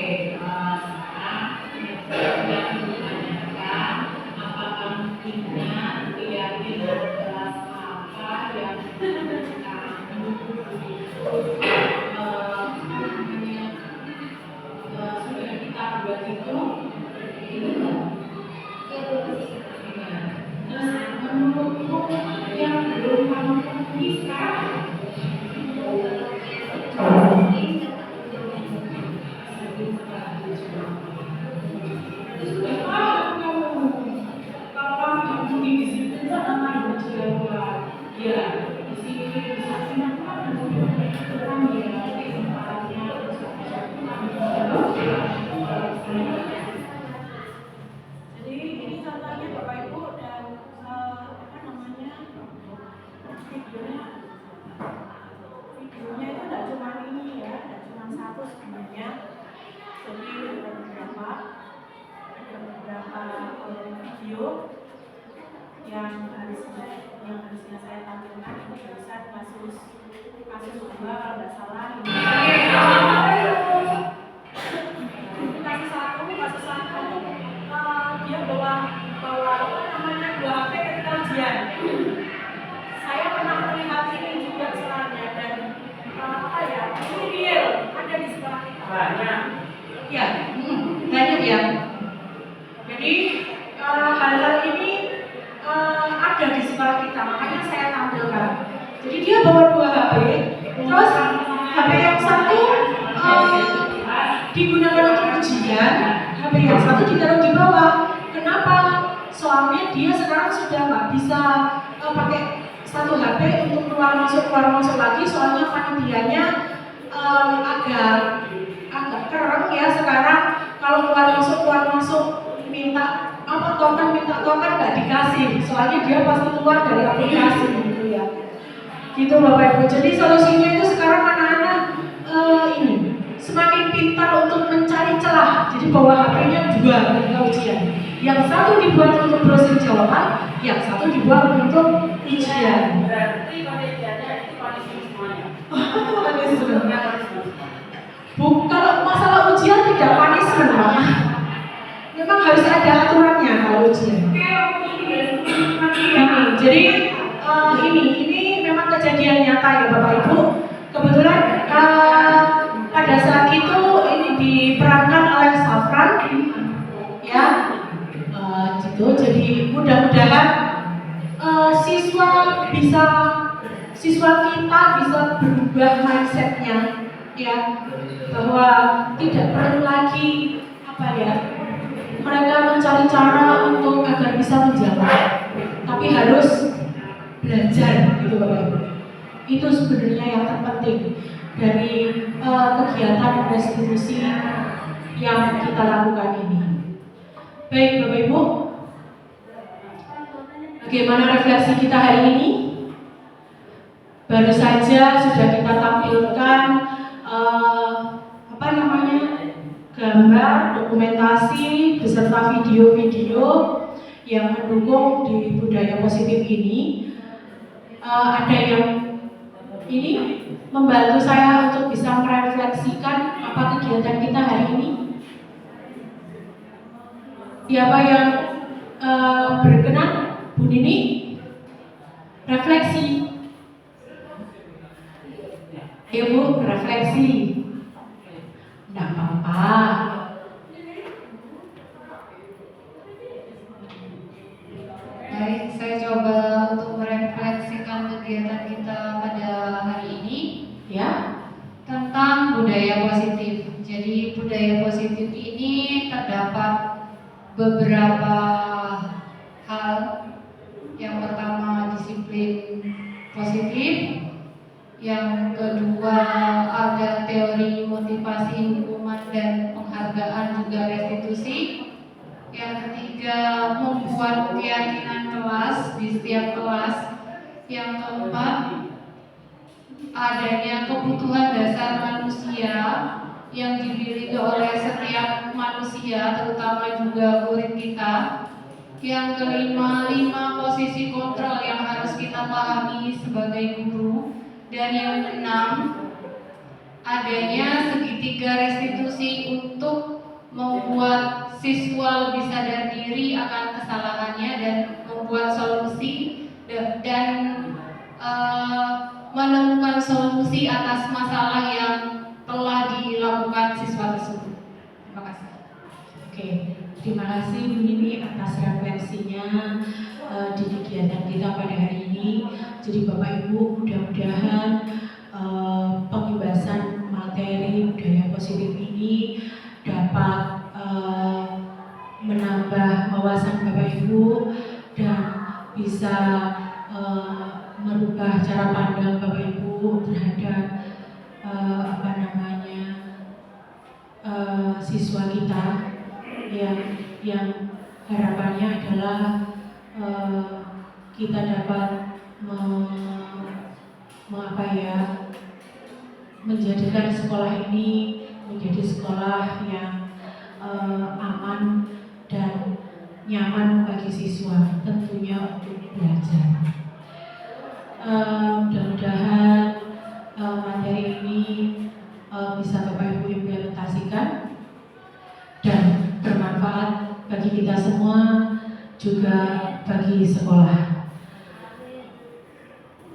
sekarang yang ditanyakan apakah ingat keyakinan kelas apa yang kamu sudah kita buat itu terus menurutmu yang belum kamu penuhi sekarang Jadi ini contohnya Bapak Ibu dan videonya itu tidak cuma ini ya, tidak cuma satu sebenarnya. Jadi ada beberapa video yang harusnya saya tampilkan ini barusan kasus 2 kalau nggak salah ini. Kasus satu dia bawa dua HP ketika ujian. Saya pernah melihat ini juga soalnya dan ini real ada di sekolah kita. Banyak. Ya, banyak ya. Jadi hal-hal ini ada di sekolah kita, makanya saya tampilkan. Jadi dia bawa 2 HP, terus HP yang satu digunakan untuk ujian, HP yang satu ditaruh di bawah. Kenapa? Soalnya dia sekarang sudah nggak bisa pakai satu HP untuk keluar masuk lagi, soalnya panitianya agak keren ya sekarang. Kalau keluar masuk minta token nggak dikasih, soalnya dia pasti keluar dari aplikasi gitu ya. Gitu Bapak Ibu. Jadi solusinya itu sekarang anak-anak ini semakin pintar untuk mencari celah. Jadi bawa HP-nya 2 ketika ujian. Yang satu dibuat untuk browsing jawaban, yang satu dibuat untuk ujian. Berarti panitianya itu punishment semuanya. Kalau masalah ujian tidak punishment, Pak. Memang harus ada aturannya kalau ujian. Jadi ini memang kejadian nyata ya Bapak Ibu. Kebetulan pada saat itu ini diperankan oleh Safran, ya, gitu. Jadi mudah-mudahan siswa kita bisa berubah mindsetnya, ya, bahwa tidak perlu lagi mereka mencari cara untuk agar bisa menjawab, tapi harus belajar gitu Bapak Ibu. Itu sebenarnya yang terpenting dari kegiatan restitusi yang kita lakukan ini. Baik Bapak Ibu, bagaimana refleksi kita hari ini? Baru saja sudah kita tampilkan gambar, dokumentasi beserta video-video yang mendukung di budaya positif ini. Ada yang ini membantu saya untuk bisa merefleksikan apa kegiatan kita hari ini. Siapa yang berkenan? Bu Nini, refleksi. Ayo Bu, refleksi. Tidak apa-apa. Baik, saya coba untuk merefleksikan kegiatan kita pada hari ini Ya, tentang budaya positif. Jadi budaya positif ini terdapat beberapa hal. Yang pertama disiplin positif, yang kedua ada teori motivasi hukuman dan penghargaan juga restitusi, yang ketiga membuat keyakinan kelas di setiap kelas, yang keempat adanya kebutuhan dasar manusia yang dimiliki oleh setiap manusia, terutama juga murid kita. Yang kelima, 5 posisi kontrol yang harus kita pahami sebagai guru. Dan yang keenam, adanya segitiga restitusi untuk membuat siswa lebih sadar diri akan kesalahannya dan membuat solusi dan menemukan solusi atas masalah yang telah dilakukan siswa tersebut. Terima kasih. oke. Terima kasih Bu Nini atas refleksinya di kegiatan kita pada hari ini. Jadi Bapak Ibu, mudah-mudahan pembahasan materi budaya positif ini dapat menambah wawasan Bapak Ibu dan bisa merubah cara pandang Bapak Ibu terhadap siswa kita yang harapannya adalah kita dapat menjadikan sekolah ini menjadi sekolah yang aman dan nyaman bagi siswa tentunya untuk belajar. Mudah-mudahan materi ini bisa Bapak Ibu implementasikan dan bermanfaat bagi kita semua, juga bagi sekolah.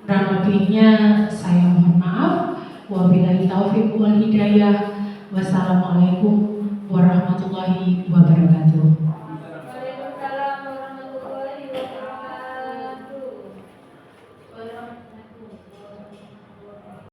Kurang lebihnya saya mohon maaf. Wabillahi taufiq wal hidayah. Wassalamualaikum warahmatullahi wabarakatuh.